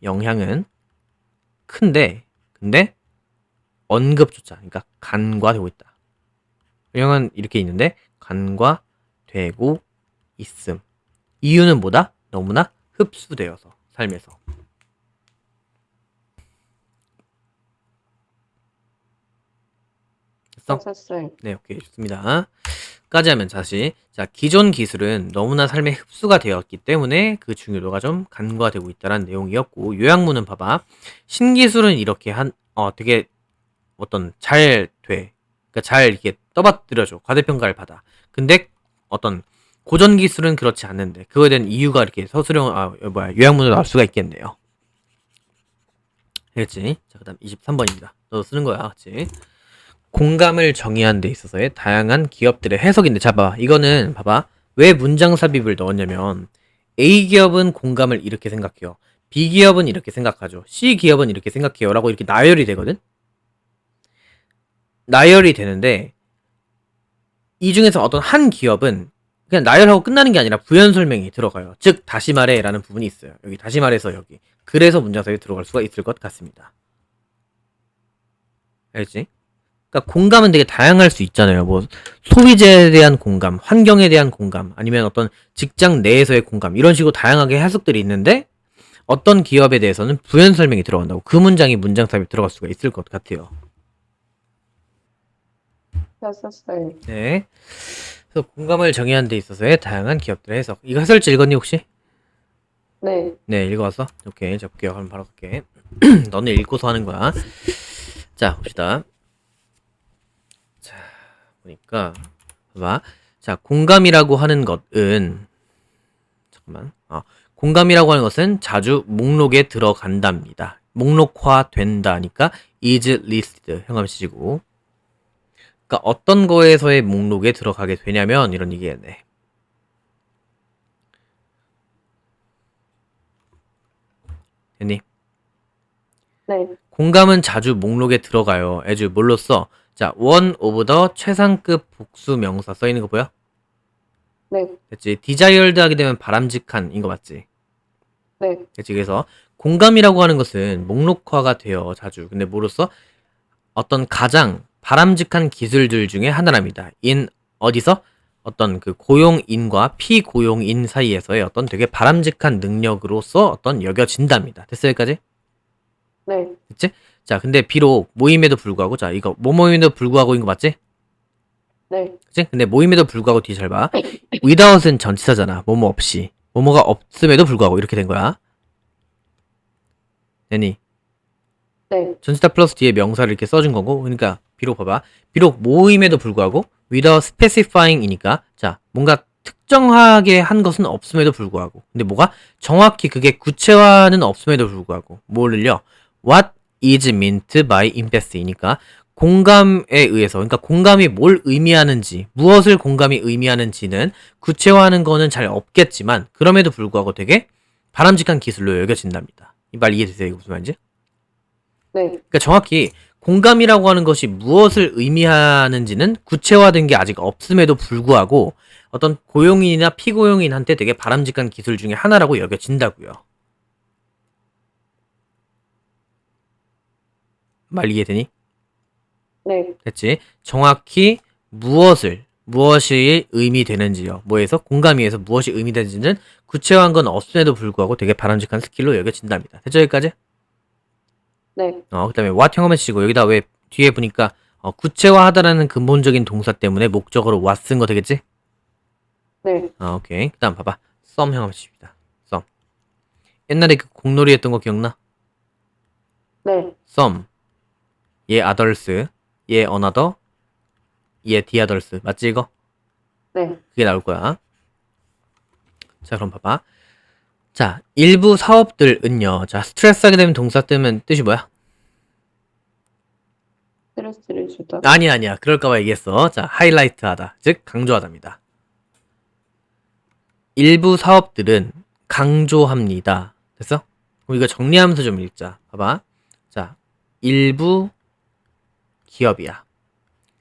Speaker 1: 영향은 큰데 근데 언급조차 그러니까 간과되고 있다. 영향은 이렇게 있는데 간과되고 있음. 이유는 뭐다? 너무나 흡수되어서 삶에서. 됐어?
Speaker 2: 썼어요.
Speaker 1: 네, 오케이 좋습니다. 까지 하면 다시 자 기존 기술은 너무나 삶에 흡수가 되었기 때문에 그 중요도가 좀 간과되고 있다는 내용이었고 요약문은 봐봐. 신기술은 이렇게 되게 어떤 잘 돼. 그러니까 잘 이렇게 떠받들여줘. 과대평가를 받아. 근데 어떤 고전 기술은 그렇지 않는데 그거에 대한 이유가 이렇게 요약문으로 나올 수가 있겠네요. 알겠지? 자, 그다음 23번입니다. 너도 쓰는 거야, 그렇지? 공감을 정의하는 데 있어서의 다양한 기업들의 해석인데 자 봐봐. 이거는 봐봐. 왜 문장 삽입을 넣었냐면 A 기업은 공감을 이렇게 생각해요. B 기업은 이렇게 생각하죠. C 기업은 이렇게 생각해요. 라고 이렇게 나열이 되거든? 나열이 되는데 이 중에서 어떤 한 기업은 그냥 나열하고 끝나는 게 아니라 부연 설명이 들어가요. 즉 다시 말해 라는 부분이 있어요. 여기 다시 말해서 여기. 그래서 문장사에 들어갈 수가 있을 것 같습니다. 알지? 그러니까 공감은 되게 다양할 수 있잖아요. 뭐 소비자에 대한 공감, 환경에 대한 공감, 아니면 어떤 직장 내에서의 공감 이런 식으로 다양하게 해석들이 있는데 어떤 기업에 대해서는 부연 설명이 들어간다고 그 문장이 문장 삽입 들어갈 수가 있을 것 같아요.
Speaker 2: 했었어요.
Speaker 1: 네. 그래서 공감을 정의하는 데 있어서의 다양한 기업들의 해석. 이거 해설지 읽었니 혹시?
Speaker 2: 네,
Speaker 1: 네, 읽어왔어? 오케이, 자 볼게요. 그럼 바로 갈게. 너는 읽고서 하는 거야. 자, 봅시다. 자, 보니까 봐봐. 자, 공감이라고 하는 것은 잠깐만. 공감이라고 하는 것은 자주 목록에 들어간답니다. 목록화 된다니까 is listed 현감 쓰시고. 그러니까 어떤 거에서의 목록에 들어가게 되냐면 이런 얘기겠네. 됐니?
Speaker 2: 네,
Speaker 1: 공감은 자주 목록에 들어가요. as 뭘로 써? 자, one of the 최상급 복수 명사 써 있는 거 보여?
Speaker 2: 네,
Speaker 1: 됐지? desired 하게 되면 바람직한 인 거 맞지?
Speaker 2: 네,
Speaker 1: 됐지? 그래서 공감이라고 하는 것은 목록화가 돼요. 자주. 근데 뭐로써? 어떤 가장 바람직한 기술들 중에 하나랍니다. 어디서? 어떤 그 고용인과 피고용인 사이에서의 어떤 되게 바람직한 능력으로서 어떤 여겨진답니다. 됐어 여기까지?
Speaker 2: 네,
Speaker 1: 됐지? 자, 근데 비록 모임에도 불구하고, 자, 이거 모임에도 불구하고인 거 맞지?
Speaker 2: 네,
Speaker 1: 그치? 근데 모임에도 불구하고 뒤 잘 봐. without은 전치사잖아. 뭐뭐 없이. 뭐뭐가 없음에도 불구하고 이렇게 된 거야. 됐니?
Speaker 2: 네,
Speaker 1: 전치사 플러스 뒤에 명사를 이렇게 써준 거고, 그러니까 비록 봐봐. 비록 모임에도 불구하고 without specifying이니까 자 뭔가 특정하게 한 것은 없음에도 불구하고, 근데 뭐가 정확히 그게 구체화는 없음에도 불구하고 뭐를요? What is meant by empathy이니까 공감에 의해서, 그러니까 공감이 뭘 의미하는지, 무엇을 공감이 의미하는지는 구체화하는 거는 잘 없겠지만 그럼에도 불구하고 되게 바람직한 기술로 여겨진답니다. 이 말 이해되세요? 이거 무슨 말인지?
Speaker 2: 네,
Speaker 1: 그러니까 정확히 공감이라고 하는 것이 무엇을 의미하는지는 구체화된 게 아직 없음에도 불구하고 어떤 고용인이나 피고용인한테 되게 바람직한 기술 중에 하나라고 여겨진다고요. 말 이해되니?
Speaker 2: 네,
Speaker 1: 됐지? 정확히 무엇이 의미되는지요. 뭐에서? 공감위에서 무엇이 의미되는지는 구체화한 건 없음에도 불구하고 되게 바람직한 스킬로 여겨진답니다. 됐죠? 여기까지?
Speaker 2: 네,
Speaker 1: 그 다음에 what 형음을 치고 여기다 왜 뒤에 보니까 구체화하다라는 근본적인 동사 때문에 목적어로 what 쓴 거 되겠지?
Speaker 2: 네,
Speaker 1: 오케이. 그 다음 봐봐. 썸 형음을 칩시다. 썸. 옛날에 그 공놀이 했던 거 기억나?
Speaker 2: 네,
Speaker 1: 썸. 얘 아덜스. 얘 어나더. 얘 디아덜스. 맞지 이거?
Speaker 2: 네,
Speaker 1: 그게 나올 거야. 자 그럼 봐봐. 자 일부 사업들은요. 자 스트레스하게 되면 동사 뜨면 뜻이 뭐야?
Speaker 2: 스트레스를 주다.
Speaker 1: 아니야. 그럴까봐 얘기했어. 자 하이라이트하다. 즉 강조하다입니다. 일부 사업들은 강조합니다. 됐어? 그럼 이거 정리하면서 좀 읽자. 봐봐. 자, 일부 기업이야.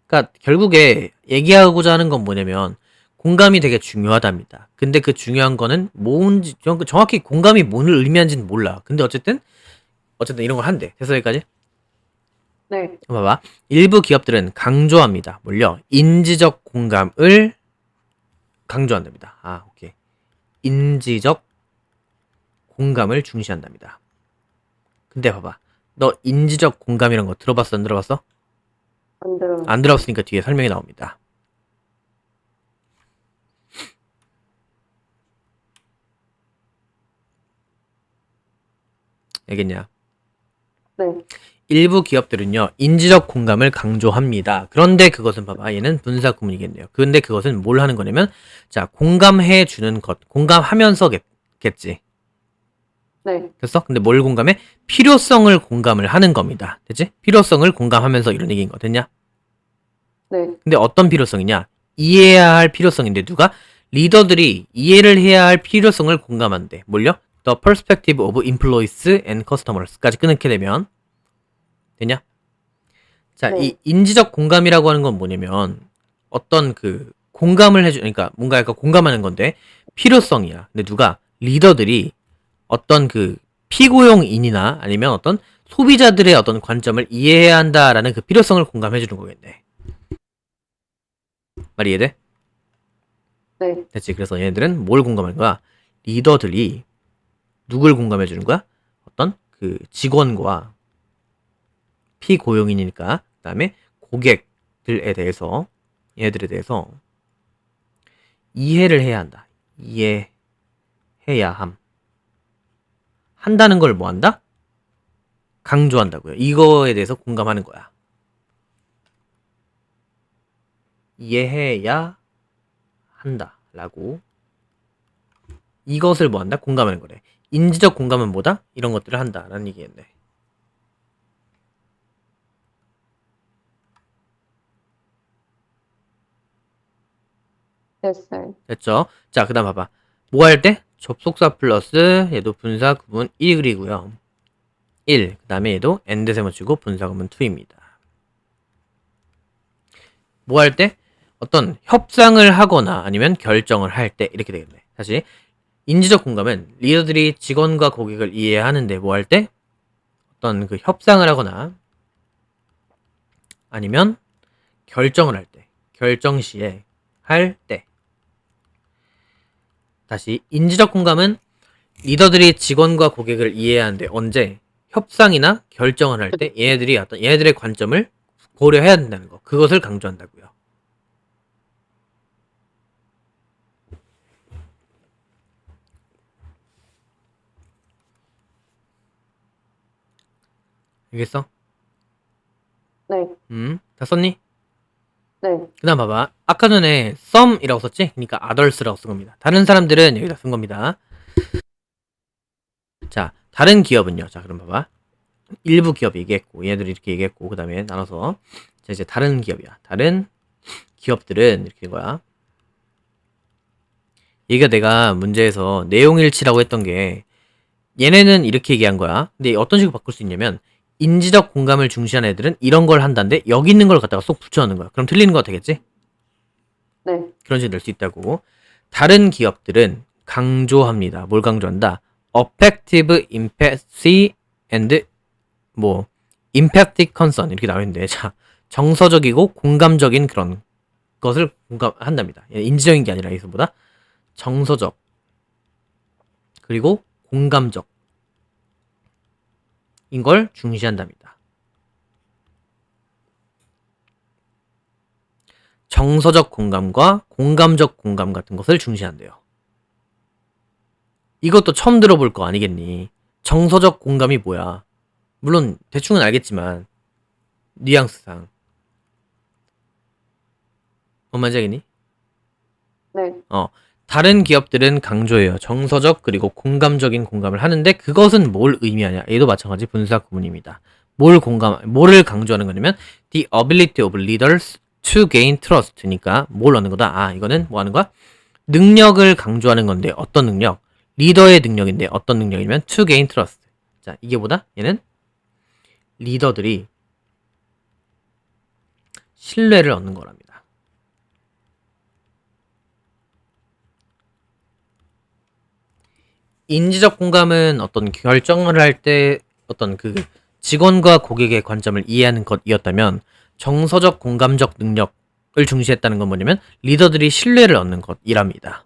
Speaker 1: 그러니까 결국에 얘기하고자 하는 건 뭐냐면 공감이 되게 중요하답니다. 근데 그 중요한 거는 뭔지 정확히 공감이 뭘 의미하는지는 몰라. 근데 어쨌든 이런 걸 한대. 됐어 여기까지?
Speaker 2: 네,
Speaker 1: 봐봐. 일부 기업들은 강조합니다. 뭘요? 인지적 공감을 강조한답니다. 오케이. 인지적 공감을 중시한답니다. 근데 봐봐. 너 인지적 공감이란 거 들어봤어? 안 들어봤어?
Speaker 2: 안 들어.
Speaker 1: 안 들어봤으니까 뒤에 설명이 나옵니다. 알겠냐?
Speaker 2: 네,
Speaker 1: 일부 기업들은요, 인지적 공감을 강조합니다. 그런데 그것은 봐봐. 얘는 분사 구문이겠네요. 근데 그것은 뭘 하는 거냐면, 자, 공감해 주는 것. 공감하면서겠지.
Speaker 2: 네,
Speaker 1: 됐어? 근데 뭘 공감해? 필요성을 공감을 하는 겁니다. 됐지? 필요성을 공감하면서 이런 얘기인 거. 됐냐?
Speaker 2: 네,
Speaker 1: 근데 어떤 필요성이냐? 이해해야 할 필요성인데 누가? 리더들이 이해를 해야 할 필요성을 공감한대. 뭘요? The perspective of employees and customers까지 끊게 되면 되냐? 자,
Speaker 2: 네,
Speaker 1: 이 인지적 공감이라고 하는 건 뭐냐면 어떤 그 공감을 그러니까 뭔가 약간 공감하는 건데 필요성이야. 근데 누가? 리더들이 어떤 그 피고용인이나 아니면 어떤 소비자들의 어떤 관점을 이해해야 한다라는 그 필요성을 공감해 주는 거겠네. 말 이해돼?
Speaker 2: 네,
Speaker 1: 됐지? 그래서 얘네들은 뭘 공감하는 거야? 리더들이 누굴 공감해 주는 거야? 어떤 그 직원과 피고용인이니까, 그 다음에 고객들, 고객들에 대해서, 얘들에 대해서 이해를 해야 한다. 이해해야 함. 한다는 걸 뭐 한다? 강조한다고요. 이거에 대해서 공감하는 거야. 이해해야 한다. 라고. 이것을 뭐 한다? 공감하는 거래. 인지적 공감은 뭐다? 이런 것들을 한다. 라는 얘기겠네.
Speaker 2: 됐어요.
Speaker 1: 됐죠? 자, 그 다음 봐봐. 뭐 할 때? 접속사 플러스 얘도 분사 구문 1이고요. 1. 그 다음에 얘도 엔드 세모치고 분사 구문 2입니다. 뭐 할 때? 어떤 협상을 하거나 아니면 결정을 할 때 이렇게 되겠네. 다시. 인지적 공감은 리더들이 직원과 고객을 이해하는데 뭐 할 때? 어떤 그 협상을 하거나 아니면 결정을 할 때. 결정 시에 할 때. 다시. 인지적 공감은 리더들이 직원과 고객을 이해하는데 언제? 협상이나 결정을 할 때 얘네들의 관점을 고려해야 된다는 거. 그것을 강조한다고요. 알겠어?
Speaker 2: 네.
Speaker 1: 다 썼니?
Speaker 2: 네.
Speaker 1: 그 다음 봐봐. 아까 전에 some이라고 썼지? 그러니까 others라고 쓴 겁니다. 다른 사람들은 여기다 쓴 겁니다. 자, 다른 기업은요. 자, 그럼 봐봐. 일부 기업 얘기했고, 얘들이 이렇게 얘기했고, 그 다음에 나눠서. 자, 이제 다른 기업이야. 다른 기업들은 이렇게 된 거야. 얘가 내가 문제에서 내용일치라고 했던 게, 얘네는 이렇게 얘기한 거야. 근데 어떤 식으로 바꿀 수 있냐면, 인지적 공감을 중시하는 애들은 이런 걸 한다는데, 여기 있는 걸 갖다가 쏙 붙여넣는 거야. 그럼 틀리는 거 되겠지?
Speaker 2: 네.
Speaker 1: 그런 식으로 낼 수 있다고. 다른 기업들은 강조합니다. 뭘 강조한다? Affective empathy and 뭐 empathic concern 이렇게 나와 있는데, 자, 정서적이고 공감적인 그런 것을 공감한답니다. 인지적인 게 아니라 여기서보다 정서적 그리고 공감적 인 걸 중시한답니다. 정서적 공감과 공감적 공감 같은 것을 중시한대요. 이것도 처음 들어볼 거 아니겠니? 정서적 공감이 뭐야? 물론 대충은 알겠지만 뉘앙스상 뭔 말인지 알겠니?
Speaker 2: 네.
Speaker 1: 다른 기업들은 강조해요. 정서적 그리고 공감적인 공감을 하는데 그것은 뭘 의미하냐? 얘도 마찬가지 분사 구문입니다. 뭐를 강조하는 거냐면 the ability of leaders to gain trust니까 뭘 얻는 거다? 아, 이거는 뭐 하는 거야? 능력을 강조하는 건데 어떤 능력? 리더의 능력인데 어떤 능력이냐면 to gain trust. 자, 이게 뭐다? 얘는 리더들이 신뢰를 얻는 거랍니다. 인지적 공감은 어떤 결정을 할 때 어떤 그 직원과 고객의 관점을 이해하는 것이었다면 정서적 공감적 능력을 중시했다는 건 뭐냐면 리더들이 신뢰를 얻는 것이랍니다.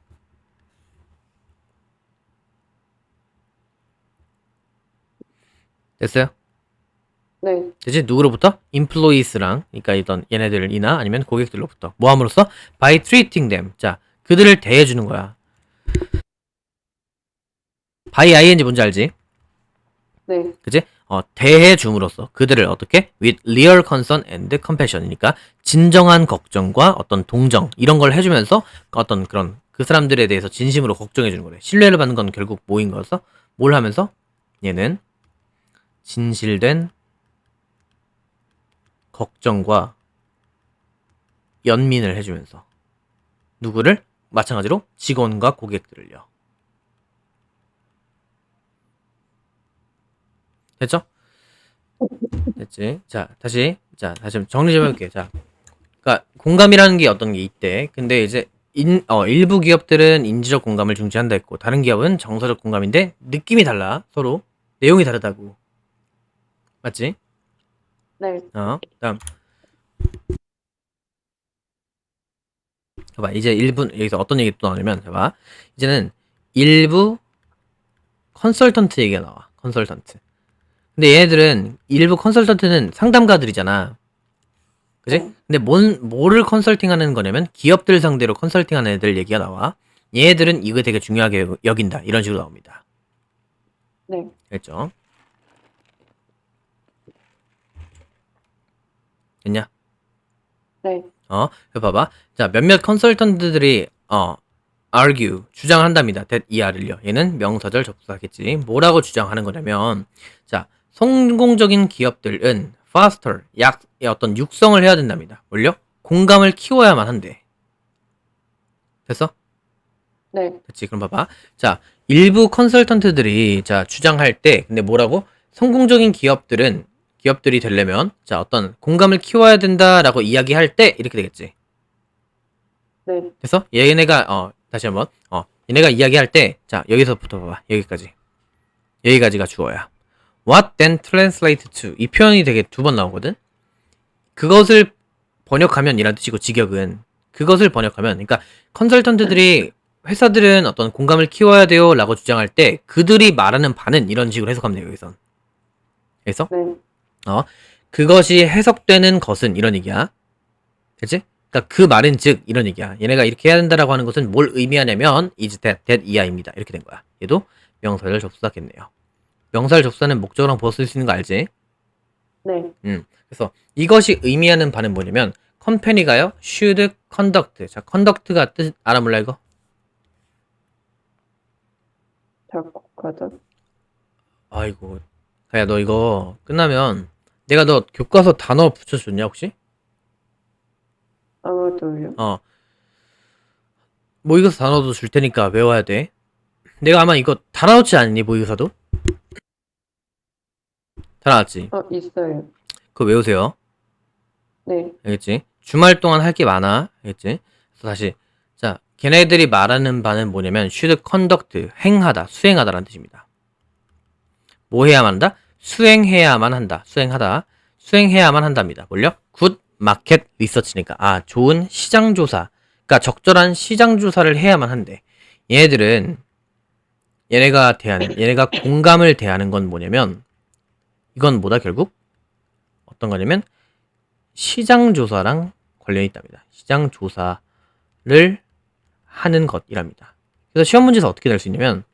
Speaker 1: 됐어요?
Speaker 2: 네.
Speaker 1: 대체 누구로부터? employees랑 그러니까 이던 얘네들이나 아니면 고객들로부터 뭐 함으로써? by treating them. 자, 그들을 대해주는 거야. by ing 뭔지 알지?
Speaker 2: 네.
Speaker 1: 그치? 대해줌으로써 그들을 어떻게? with real concern and compassion이니까 진정한 걱정과 어떤 동정 이런 걸 해주면서 어떤 그런 그 사람들에 대해서 진심으로 걱정해주는 거래. 신뢰를 받는 건 결국 뭐인 거였어? 뭘 하면서? 얘는 진실된 걱정과 연민을 해주면서 누구를? 마찬가지로 직원과 고객들을요. 됐죠? 됐지? 자, 다시 정리 좀 해볼게. 자, 그러니까 공감이라는 게 어떤 게 있대. 근데 이제 일부 기업들은 인지적 공감을 중시한다 했고 다른 기업은 정서적 공감인데 느낌이 달라. 서로 내용이 다르다고. 맞지?
Speaker 2: 네.
Speaker 1: 다음 봐봐. 이제 여기서 어떤 얘기 또 나오냐면 봐봐. 이제는 일부 컨설턴트 얘기가 나와. 컨설턴트. 근데 얘네들은 일부 컨설턴트는 상담가들이잖아. 그지?
Speaker 2: 네.
Speaker 1: 근데 뭐를 컨설팅하는 거냐면 기업들 상대로 컨설팅하는 애들 얘기가 나와. 얘들은 이거 되게 중요하게 여긴다. 이런 식으로 나옵니다.
Speaker 2: 네.
Speaker 1: 됐죠? 됐냐?
Speaker 2: 네.
Speaker 1: 이거 봐봐. 자, 몇몇 컨설턴트들이 argue 주장한답니다. that ER을요. 얘는 명사절 접수하겠지. 뭐라고 주장하는 거냐면, 자, 성공적인 기업들은 faster 어떤 육성을 해야 된답니다. 뭘요? 공감을 키워야만 한대. 됐어?
Speaker 2: 네.
Speaker 1: 됐지? 그럼 봐봐. 자, 일부 컨설턴트들이 자 주장할 때, 근데 뭐라고? 성공적인 기업들이 되려면 자 어떤 공감을 키워야 된다라고 이야기할 때 이렇게 되겠지.
Speaker 2: 네.
Speaker 1: 됐어? 얘네가 다시 한번 얘네가 이야기할 때 자 여기서부터 봐봐. 여기까지가 주어야. What then translate to 이 표현이 되게 두 번 나오거든. 그것을 번역하면 이란 뜻이고 직역은 그것을 번역하면 그러니까 컨설턴트들이 회사들은 어떤 공감을 키워야 돼요 라고 주장할 때 그들이 말하는 바는 이런 식으로 해석하면 돼요. 여기선. 그래서
Speaker 2: 네.
Speaker 1: 그것이 해석되는 것은 이런 얘기야. 그치? 그러니까 그 말은 즉 이런 얘기야. 얘네가 이렇게 해야 된다라고 하는 것은 뭘 의미하냐면 is that 이하입니다. 이렇게 된 거야. 얘도 명사를 접수하겠네요. 명사를 접수하는 목적어랑 보어 쓸 수 있는 거 알지?
Speaker 2: 네.
Speaker 1: 그래서 이것이 의미하는 바는 뭐냐면 컴퍼니가요 should conduct. 자, conduct가 뜻 알아 몰라 이거?
Speaker 2: 작곡하다.
Speaker 1: 아이고. 야, 너 이거 끝나면 내가 너 교과서 단어 붙여줬냐 혹시?
Speaker 2: 아마도요.
Speaker 1: 모의고사 단어도 줄 테니까 외워야 돼. 내가 아마 이거 다 나왔지 않니 모의고사도? 다 나왔지?
Speaker 2: 있어요.
Speaker 1: 그거 외우세요.
Speaker 2: 네.
Speaker 1: 알겠지? 주말 동안 할 게 많아. 알겠지? 그래서 다시 자 걔네들이 말하는 바는 뭐냐면 should conduct 행하다 수행하다라는 뜻입니다. 뭐 해야만 한다? 수행해야만 한다. 수행해야만 한답니다. 뭘요? 굿 마켓 리서치니까 좋은 시장 조사. 그러니까 적절한 시장 조사를 해야만 한대. 얘네가 공감을 대하는 건 뭐냐면 이건 뭐다 결국? 어떤 거냐면 시장 조사랑 관련이 있답니다. 시장 조사를 하는 것이랍니다. 그래서 시험 문제에서 어떻게 될 수 있냐면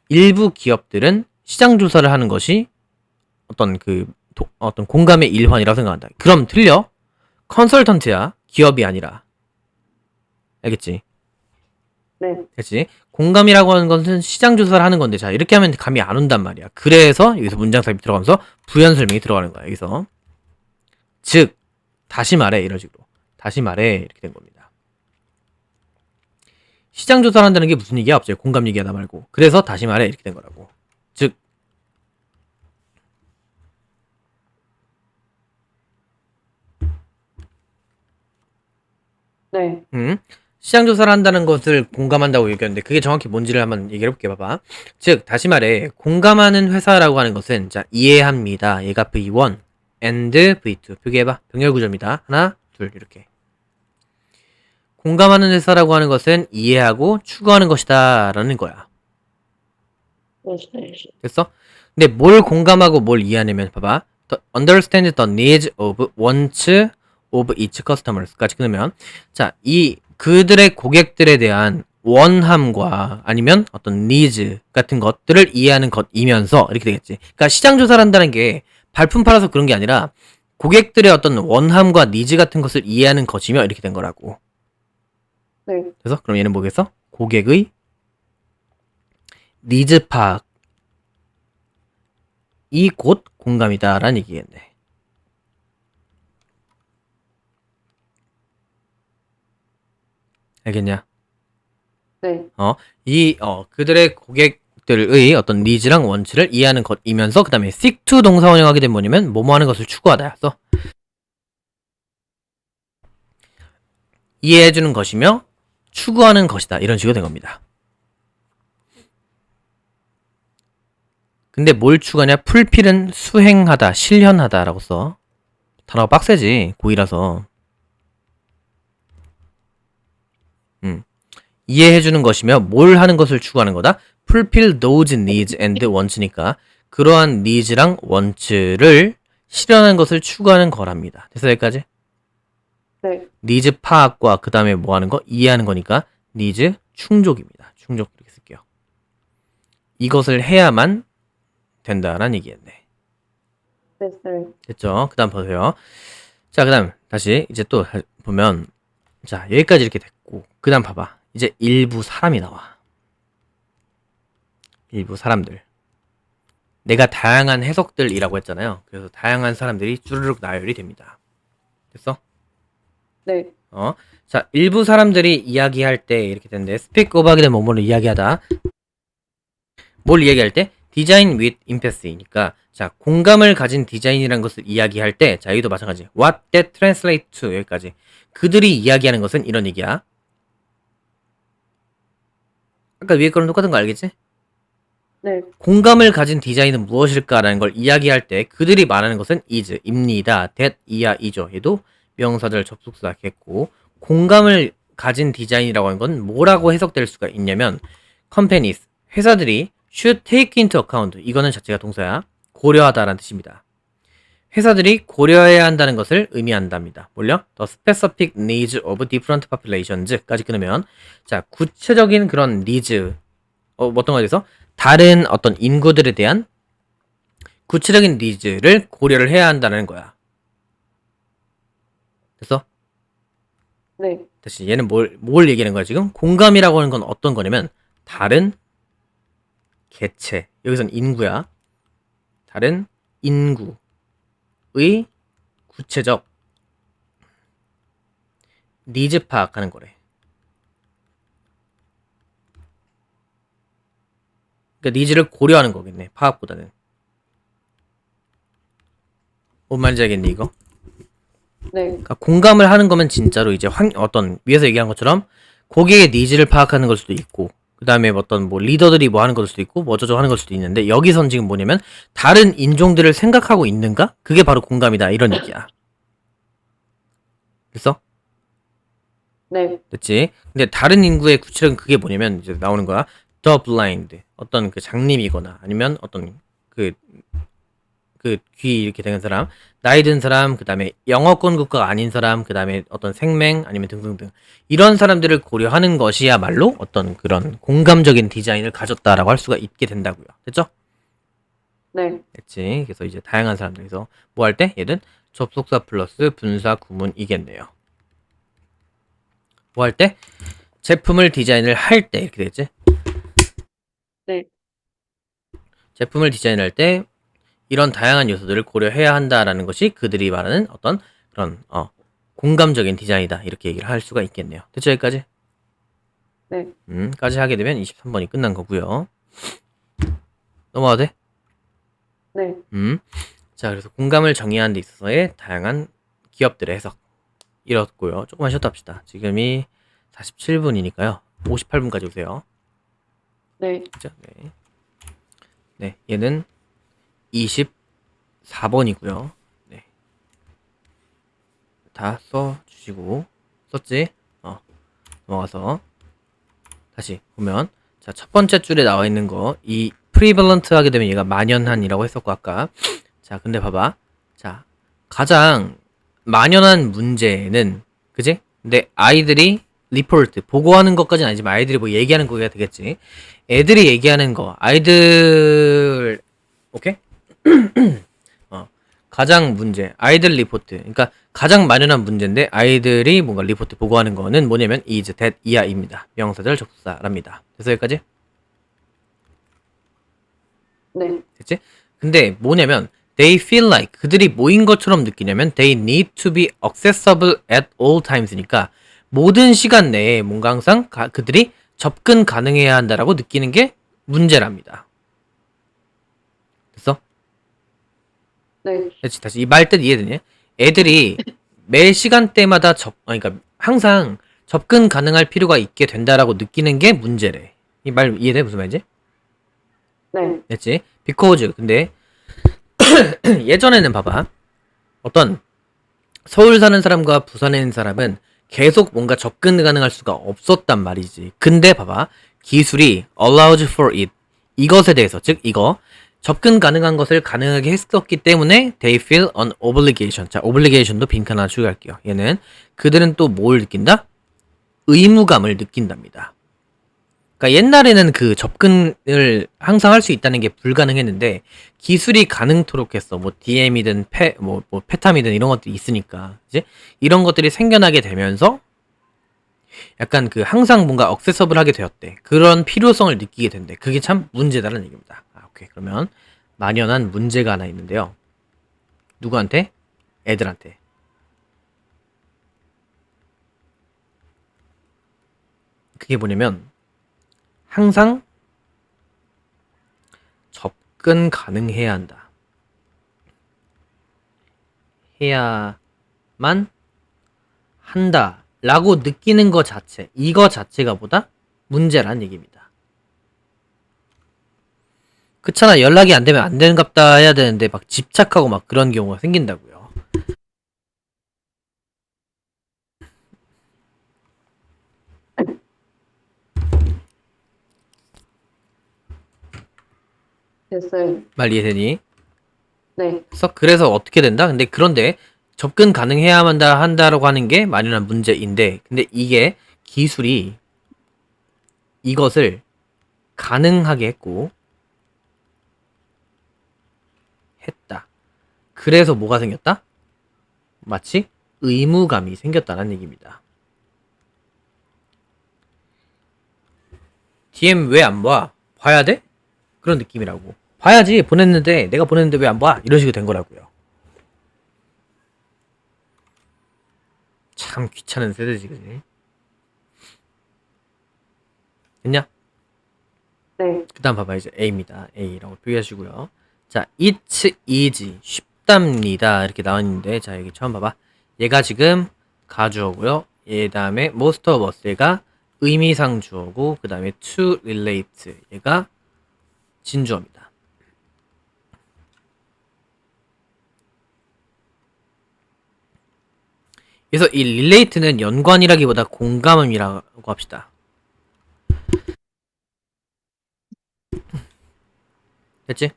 Speaker 1: 일부 기업들은 시장 조사를 하는 것이 어떤 공감의 일환이라고 생각한다. 그럼 틀려? 컨설턴트야. 기업이 아니라. 알겠지?
Speaker 2: 네.
Speaker 1: 그치? 공감이라고 하는 것은 시장 조사를 하는 건데, 자, 이렇게 하면 감이 안 온단 말이야. 그래서 여기서 문장 삽입 들어가면서 부연 설명이 들어가는 거야, 여기서. 즉, 다시 말해, 이런 식으로. 다시 말해, 이렇게 된 겁니다. 시장 조사를 한다는 게 무슨 얘기야? 갑자기 공감 얘기하다 말고. 그래서 다시 말해, 이렇게 된 거라고. 즉,
Speaker 2: 네.
Speaker 1: 시장 조사를 한다는 것을 공감한다고 얘기했는데 그게 정확히 뭔지를 한번 얘기해 볼게 봐봐. 즉 다시 말해 공감하는 회사라고 하는 것은 자 이해합니다. 얘가 V1 and V2 표기해봐. 병렬 구조입니다. 하나 둘 이렇게. 공감하는 회사라고 하는 것은 이해하고 추구하는 것이다 라는 거야.
Speaker 2: 네.
Speaker 1: 됐어? 근데 뭘 공감하고 뭘 이해하냐면 봐봐. Understand the needs of wants of each customers까지 끊으면 자 그들의 고객들에 대한 원함과 아니면 어떤 needs 같은 것들을 이해하는 것이면서 이렇게 되겠지. 그러니까 시장 조사를 한다는 게 발품 팔아서 그런 게 아니라 고객들의 어떤 원함과 needs 같은 것을 이해하는 것이며 이렇게 된 거라고.
Speaker 2: 네.
Speaker 1: 그래서 그럼 얘는 뭐겠어? 고객의 니즈 파악이 곧 공감이다라는 얘기겠네. 알겠냐?
Speaker 2: 네.
Speaker 1: 그들의 고객들의 어떤 니즈랑 원치를 이해하는 것이면서 그 다음에 seek to 동사 원형하게 되면 뭐냐면 뭐뭐 하는 것을 추구하다. 써. 이해해주는 것이며 추구하는 것이다. 이런 식으로 된 겁니다. 근데 뭘 추구하냐? 풀필은 수행하다, 실현하다 라고 써. 단어가 빡세지. 고2라서. 이해해주는 것이며 뭘 하는 것을 추구하는 거다? fulfill those needs and wants니까 그러한 needs랑 wants를 실현하는 것을 추구하는 거랍니다. 됐어 여기까지?
Speaker 2: 네.
Speaker 1: 니즈 파악과 그 다음에 뭐 하는 거? 이해하는 거니까 니즈 충족입니다. 충족 이렇게 쓸게요. 이것을 해야만 된다라는 얘기였네.
Speaker 2: 네, 네.
Speaker 1: 됐죠? 그 다음 보세요. 자, 그 다음 다시 이제 또 보면 자, 여기까지 이렇게 됐고 그 다음 봐봐. 이제 일부 사람이 나와. 일부 사람들. 내가 다양한 해석들이라고 했잖아요. 그래서 다양한 사람들이 주르륵 나열이 됩니다. 됐어?
Speaker 2: 네.
Speaker 1: 자, 일부 사람들이 이야기할 때 이렇게 되는데 speak of 하게 되면 뭐를 이야기하다. 뭘 이야기할 때? design with empathy니까 자, 공감을 가진 디자인이라는 것을 이야기할 때 자, 여기도 마찬가지. what that translate to 여기까지. 그들이 이야기하는 것은 이런 얘기야. 아까 위에 거랑 똑같은 거 알겠지?
Speaker 2: 네.
Speaker 1: 공감을 가진 디자인은 무엇일까라는 걸 이야기할 때 그들이 말하는 것은 is입니다. that, 이야, 이죠. 얘도 명사절 접속사 했고 공감을 가진 디자인이라고 하는 건 뭐라고 해석될 수가 있냐면 companies, 회사들이 should take into account 이거는 자체가 동사야. 고려하다라는 뜻입니다. 회사들이 고려해야 한다는 것을 의미한답니다. 뭘요? The specific needs of different populations까지 끊으면 자, 구체적인 그런 needs 어떤 거에 대해서 다른 어떤 인구들에 대한 구체적인 니즈를 고려를 해야 한다는 거야. 됐어?
Speaker 2: 네.
Speaker 1: 다시 얘는 뭘 얘기하는 거야 지금? 공감이라고 하는 건 어떤 거냐면 다른 개체 여기선 인구야. 다른 인구의 구체적 니즈 파악하는 거래. 그러니까 니즈를 고려하는 거겠네. 파악보다는. 뭔 말인지 알겠니 이거?
Speaker 2: 네.
Speaker 1: 그러니까 공감을 하는 거면 진짜로 이제 어떤 위에서 얘기한 것처럼 고객의 니즈를 파악하는 걸 수도 있고 그 다음에 어떤 뭐 리더들이 뭐 하는 걸 수도 있고 뭐 저저 하는 걸 수도 있는데 여기선 지금 뭐냐면 다른 인종들을 생각하고 있는가? 그게 바로 공감이다 이런 얘기야. 됐어?
Speaker 2: 네.
Speaker 1: 됐지? 근데 다른 인구의 구체적인 그게 뭐냐면 이제 나오는 거야. The blind 어떤 그 장님이거나 아니면 어떤 그 귀 이렇게 된 사람, 나이 든 사람, 그 다음에 영어권 국가가 아닌 사람, 그 다음에 어떤 생맹 아니면 등등등 이런 사람들을 고려하는 것이야말로 어떤 그런 공감적인 디자인을 가졌다라고 할 수가 있게 된다고요. 됐죠?
Speaker 2: 네.
Speaker 1: 됐지? 그래서 이제 다양한 사람들에서 뭐 할 때 얘는 접속사 플러스 분사 구문이겠네요. 뭐 할 때? 제품을 디자인을 할 때 이렇게 되겠지?
Speaker 2: 네.
Speaker 1: 제품을 디자인할 때 이런 다양한 요소들을 고려해야 한다라는 것이 그들이 말하는 어떤 그런 공감적인 디자인이다 이렇게 얘기를 할 수가 있겠네요. 됐죠 여기까지?
Speaker 2: 네.
Speaker 1: 까지 하게 되면 23번이 끝난 거고요. 넘어가도 돼?
Speaker 2: 네.
Speaker 1: 자 그래서 공감을 정의하는 데 있어서의 다양한 기업들의 해석 이렇고요. 조금만 쉬었다 합시다. 지금이 47분이니까요. 58분까지 오세요.
Speaker 2: 네.
Speaker 1: 그죠? 네. 네, 얘는 24번이고요. 네. 다 써주시고 썼지? 넘어가서 다시 보면 자, 첫 번째 줄에 나와 있는 거 이 prevalent 하게 되면 얘가 만연한이라고 했었고 아까 자, 근데 봐봐. 자, 가장 만연한 문제는 그지? 근데 아이들이 리포트 보고하는 것까지는 아니지만 아이들이 뭐 얘기하는 거가 되겠지. 애들이 얘기하는 거 아이들 오케이? 가장 문제 아이들 리포트 그러니까 가장 만연한 문제인데 아이들이 뭔가 리포트 보고하는 거는 뭐냐면 is, that, 이하입니다. 명사절 접속사랍니다. 그래서 여기까지?
Speaker 2: 네.
Speaker 1: 됐지? 근데 뭐냐면 they feel like 그들이 모인 것처럼 느끼냐면 they need to be accessible at all times니까 모든 시간 내에 뭔가 항상 그들이 접근 가능해야 한다라고 느끼는 게 문제랍니다. 됐어?
Speaker 2: 네.
Speaker 1: 그렇지. 다시 이 말 뜻 이해되냐? 애들이 매 시간대마다 그러니까 항상 접근 가능할 필요가 있게 된다라고 느끼는 게 문제래. 이 말 이해돼? 무슨 말인지?
Speaker 2: 네.
Speaker 1: 됐지? because 근데 예전에는 봐봐. 어떤 서울 사는 사람과 부산에 있는 사람은 계속 뭔가 접근 가능할 수가 없었단 말이지. 근데 봐봐. 기술이 allows for it. 이것에 대해서, 즉 이거 접근 가능한 것을 가능하게 했었기 때문에 they feel an obligation. 자, obligation도 빈칸 하나 추가할게요. 얘는 그들은 또 뭘 느낀다? 의무감을 느낀답니다. 그러니까 옛날에는 그 접근을 항상 할 수 있다는 게 불가능했는데 기술이 가능토록 했어. 뭐 DM이든 뭐 페탐이든 이런 것들이 있으니까 이제 이런 것들이 생겨나게 되면서 약간 그 항상 뭔가 억세서블하게 되었대. 그런 필요성을 느끼게 된대. 그게 참 문제다라는 얘기입니다. 오케이. 그러면 만연한 문제가 하나 있는데요. 누구한테? 애들한테. 그게 뭐냐면 항상 접근 가능해야 한다. 해야만 한다. 라고 느끼는 것 자체, 이거 자체가 보다 문제란 얘기입니다. 그렇잖아. 연락이 안 되면 안 되는갑다 해야 되는데 막 집착하고 막 그런 경우가 생긴다고요.
Speaker 2: 됐어요.
Speaker 1: 말 이해되니?
Speaker 2: 네.
Speaker 1: 그래서 어떻게 된다? 그런데 접근 가능해야 한다라고 하는 게 만연한 문제인데, 근데 이게 기술이 이것을 가능하게 했다. 그래서 뭐가 생겼다? 마치 의무감이 생겼다는 얘기입니다. DM 왜 안 봐? 봐야 돼? 그런 느낌이라고. 봐야지. 보냈는데 내가 보냈는데 왜 안 봐? 이런 식으로 된 거라고요. 참 귀찮은 세대지, 그지? 됐냐?
Speaker 2: 네.
Speaker 1: 그 다음 봐봐. 이제 A입니다. A라고 표기하시고요. 자, it's easy. 쉽답니다. 이렇게 나왔는데, 자, 여기 처음 봐봐. 얘가 지금 가주어고요. 얘 다음에 most of us가 의미상 주어고, 그 다음에 to relate. 얘가 진주어입니다. 그래서 이 relate는 연관이라기보다 공감음이라고 합시다. 됐지?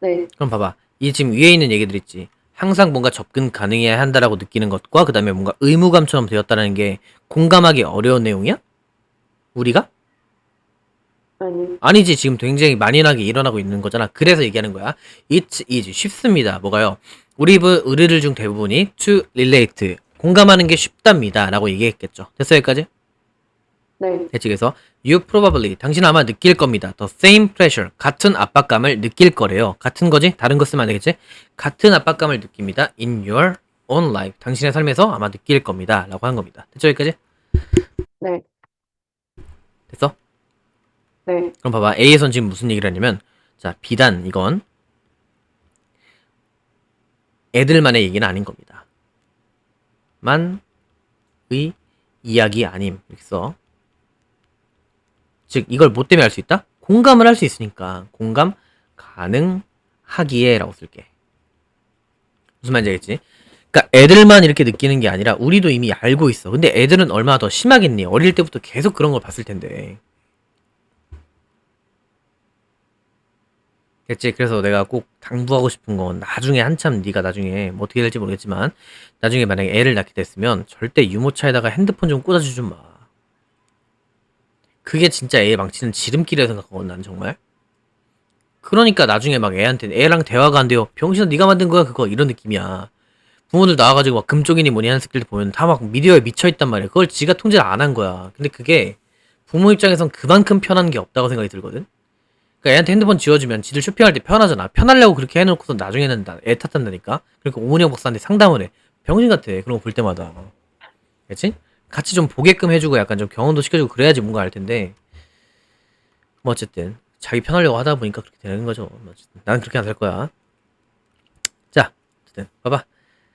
Speaker 2: 네.
Speaker 1: 그럼 봐봐. 이 지금 위에 있는 얘기들 있지. 항상 뭔가 접근 가능해야 한다라고 느끼는 것과 그 다음에 뭔가 의무감처럼 되었다는 게 공감하기 어려운 내용이야? 우리가?
Speaker 2: 아니.
Speaker 1: 아니지. 지금 굉장히 만연하게 일어나고 있는 거잖아. 그래서 얘기하는 거야. It's easy. 쉽습니다. 뭐가요? 우리들 중 대부분이 to relate. 공감하는 게 쉽답니다. 라고 얘기했겠죠. 됐어, 여기까지?
Speaker 2: 네.
Speaker 1: 됐지. 그래서 you probably. 당신은 아마 느낄 겁니다. The same pressure. 같은 압박감을 느낄 거래요. 같은 거지? 다른 거 쓰면 안 되겠지? 같은 압박감을 느낍니다. In your own life. 당신의 삶에서 아마 느낄 겁니다. 라고 한 겁니다. 됐죠, 여기까지?
Speaker 2: 네.
Speaker 1: 됐어?
Speaker 2: 네.
Speaker 1: 그럼 봐봐. A에선 지금 무슨 얘기를 하냐면, 자, 비단, 이건 애들만의 얘기는 아닌 겁니다. 만의 이야기 아님. 이렇게 써. 즉, 이걸 뭐 때문에 할 수 있다? 공감을 할 수 있으니까. 공감 가능하기에 라고 쓸게. 무슨 말인지 알겠지? 그러니까 애들만 이렇게 느끼는 게 아니라 우리도 이미 알고 있어. 근데 애들은 얼마나 더 심하겠니? 어릴 때부터 계속 그런 걸 봤을 텐데. 됐지? 그래서 내가 꼭 당부하고 싶은 건 나중에 한참 네가 나중에 뭐 어떻게 될지 모르겠지만 나중에 만약에 애를 낳게 됐으면 절대 유모차에다가 핸드폰 좀 꽂아주지 좀 마. 그게 진짜 애의 망치는 지름길이라 생각하거든 난 정말. 그러니까 나중에 막 애한테 애랑 대화가 안 돼요. 병신아 네가 만든 거야 그거 이런 느낌이야. 부모들 나와가지고 막 금쪽이니 뭐니 하는 새끼들 보면 다 막 미디어에 미쳐있단 말이야. 그걸 지가 통제를 안 한 거야. 근데 그게 부모 입장에선 그만큼 편한 게 없다고 생각이 들거든. 그러니까 애한테 핸드폰 지워주면 지들 쇼핑할 때 편하잖아. 편하려고 그렇게 해놓고서 나중에는 애 탓한다니까. 그러니까 오은영 박사한테 상담을 해. 병신 같아. 그런 거 볼 때마다. 그치? 같이 좀 보게끔 해주고 약간 좀 경험도 시켜주고 그래야지 뭔가 알 텐데. 뭐 어쨌든 자기 편하려고 하다 보니까 그렇게 되는 거죠. 뭐 어쨌든 나는 그렇게 안 살 거야. 자, 어쨌든 봐봐.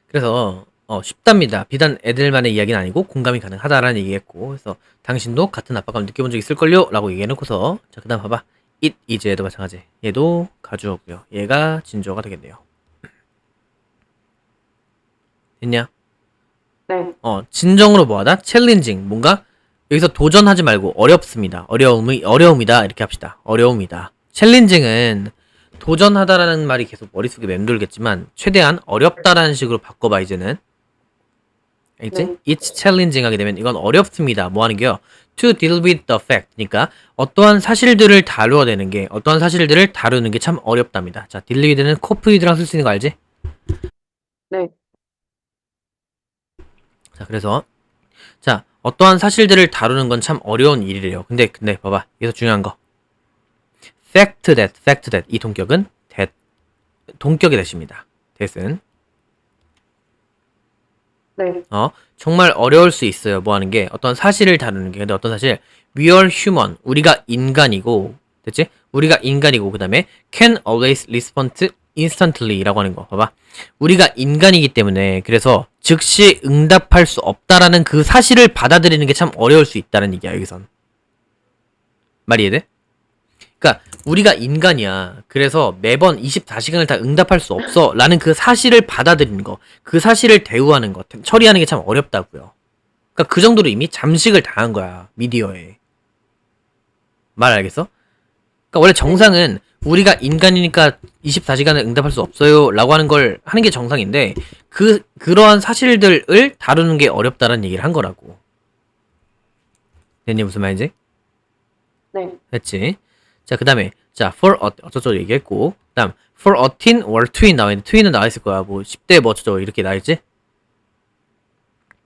Speaker 1: 그래서 쉽답니다. 비단 애들만의 이야기는 아니고 공감이 가능하다라는 얘기했고, 그래서 당신도 같은 압박감을 느껴본 적 있을걸요? 라고 얘기해놓고서 자, 그 다음 봐봐. it is 얘도 마찬가지. 얘도 가주어고요. 얘가 진주어가 되겠네요. 됐냐?
Speaker 2: 네.
Speaker 1: 진정으로 뭐하다? challenging. 뭔가 여기서 도전하지 말고 어렵습니다. 어려움이다. 이렇게 합시다. 어려움이다. 챌린징은 도전하다라는 말이 계속 머릿속에 맴돌겠지만 최대한 어렵다라는 식으로 바꿔봐 이제는. 알겠지?
Speaker 2: 네.
Speaker 1: It's challenging 하게 되면 이건 어렵습니다. 뭐 하는 게요? To deal with the fact. 그러니까 어떠한 사실들을 다루어내는 게 어떠한 사실들을 다루는 게 참 어렵답니다. 자, deal with는 코프이드랑 쓸 수 있는 거 알지?
Speaker 2: 네.
Speaker 1: 자, 그래서 자, 어떠한 사실들을 다루는 건 참 어려운 일이래요. 근데 봐봐. 여기서 중요한 거. fact that 이 동격은 that 동격의 that입니다. that은
Speaker 2: 네.
Speaker 1: 정말 어려울 수 있어요. 뭐 하는 게 어떤 사실을 다루는 게. 근데 어떤 사실 we are human. 우리가 인간이고 됐지? 우리가 인간이고 그다음에 can always respond instantly라고 하는 거. 봐봐. 우리가 인간이기 때문에 그래서 즉시 응답할 수 없다라는 그 사실을 받아들이는 게 참 어려울 수 있다는 얘기야. 여기선. 말이 이해돼? 그러니까 우리가 인간이야. 그래서 매번 24시간을 다 응답할 수 없어. 라는 그 사실을 받아들이는 거. 그 사실을 대우하는 것. 처리하는 게 참 어렵다고요. 그러니까 그 정도로 이미 잠식을 당한 거야. 미디어에. 말 알겠어? 그러니까 원래 정상은 우리가 인간이니까 24시간을 응답할 수 없어요. 라고 하는 걸 하는 게 정상인데 그러한 사실들을 다루는 게 어렵다는 얘기를 한 거라고. 됐니? 무슨 말인지?
Speaker 2: 네.
Speaker 1: 됐지? 자, 그 다음에, 자, for 어쩌고 얘기했고, 그 다음, for a teen or tween 나와있는데, tween은 나와있을 거야. 뭐, 10대 뭐 어쩌고 이렇게 나와있지?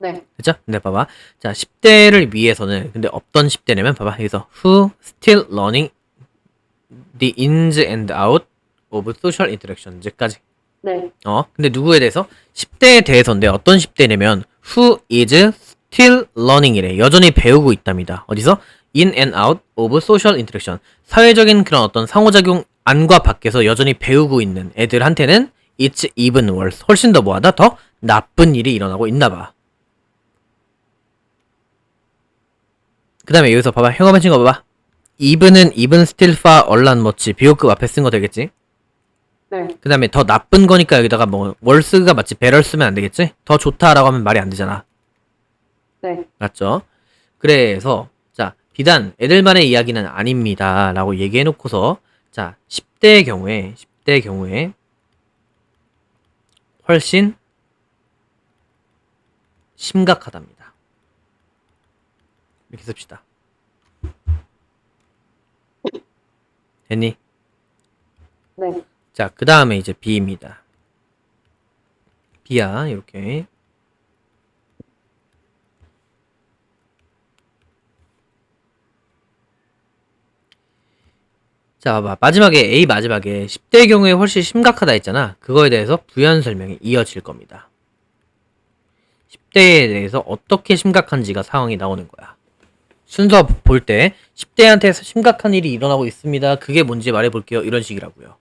Speaker 2: 네.
Speaker 1: 그쵸? 근데 봐봐. 자, 10대를 위해서는, 근데 어떤 10대냐면, 봐봐. 여기서, who still learning the ins and out of social interactions까지.
Speaker 2: 네.
Speaker 1: 근데 누구에 대해서? 10대에 대해서인데, 어떤 10대냐면, who is still learning이래. 여전히 배우고 있답니다. 어디서? in and out of social interaction. 사회적인 그런 어떤 상호작용 안과 밖에서 여전히 배우고 있는 애들한테는 it's even worse. 훨씬 더 뭐하다? 더 나쁜 일이 일어나고 있나봐. 그 다음에 여기서 봐봐. 형아만 친거 봐봐. even은 even, still, far, 얼란 멋지. 비호급 앞에 쓴 거 되겠지?
Speaker 2: 네.
Speaker 1: 그 다음에 더 나쁜 거니까 여기다가 뭐 worse가 맞지. better 쓰면 안 되겠지? 더 좋다라고 하면 말이 안 되잖아.
Speaker 2: 네.
Speaker 1: 맞죠? 그래서 비단 애들만의 이야기는 아닙니다. 라고 얘기해놓고서, 자, 10대의 경우에, 훨씬 심각하답니다. 이렇게 씁시다. 됐니?
Speaker 2: 네.
Speaker 1: 자, 그 다음에 이제 B입니다. B야, 이렇게. 자, 봐봐. 마지막에, A 마지막에 10대의 경우에 훨씬 심각하다 했잖아. 그거에 대해서 부연 설명이 이어질 겁니다. 10대에 대해서 어떻게 심각한지가 상황이 나오는 거야. 순서 볼 때 10대한테 심각한 일이 일어나고 있습니다. 그게 뭔지 말해볼게요. 이런 식이라고요.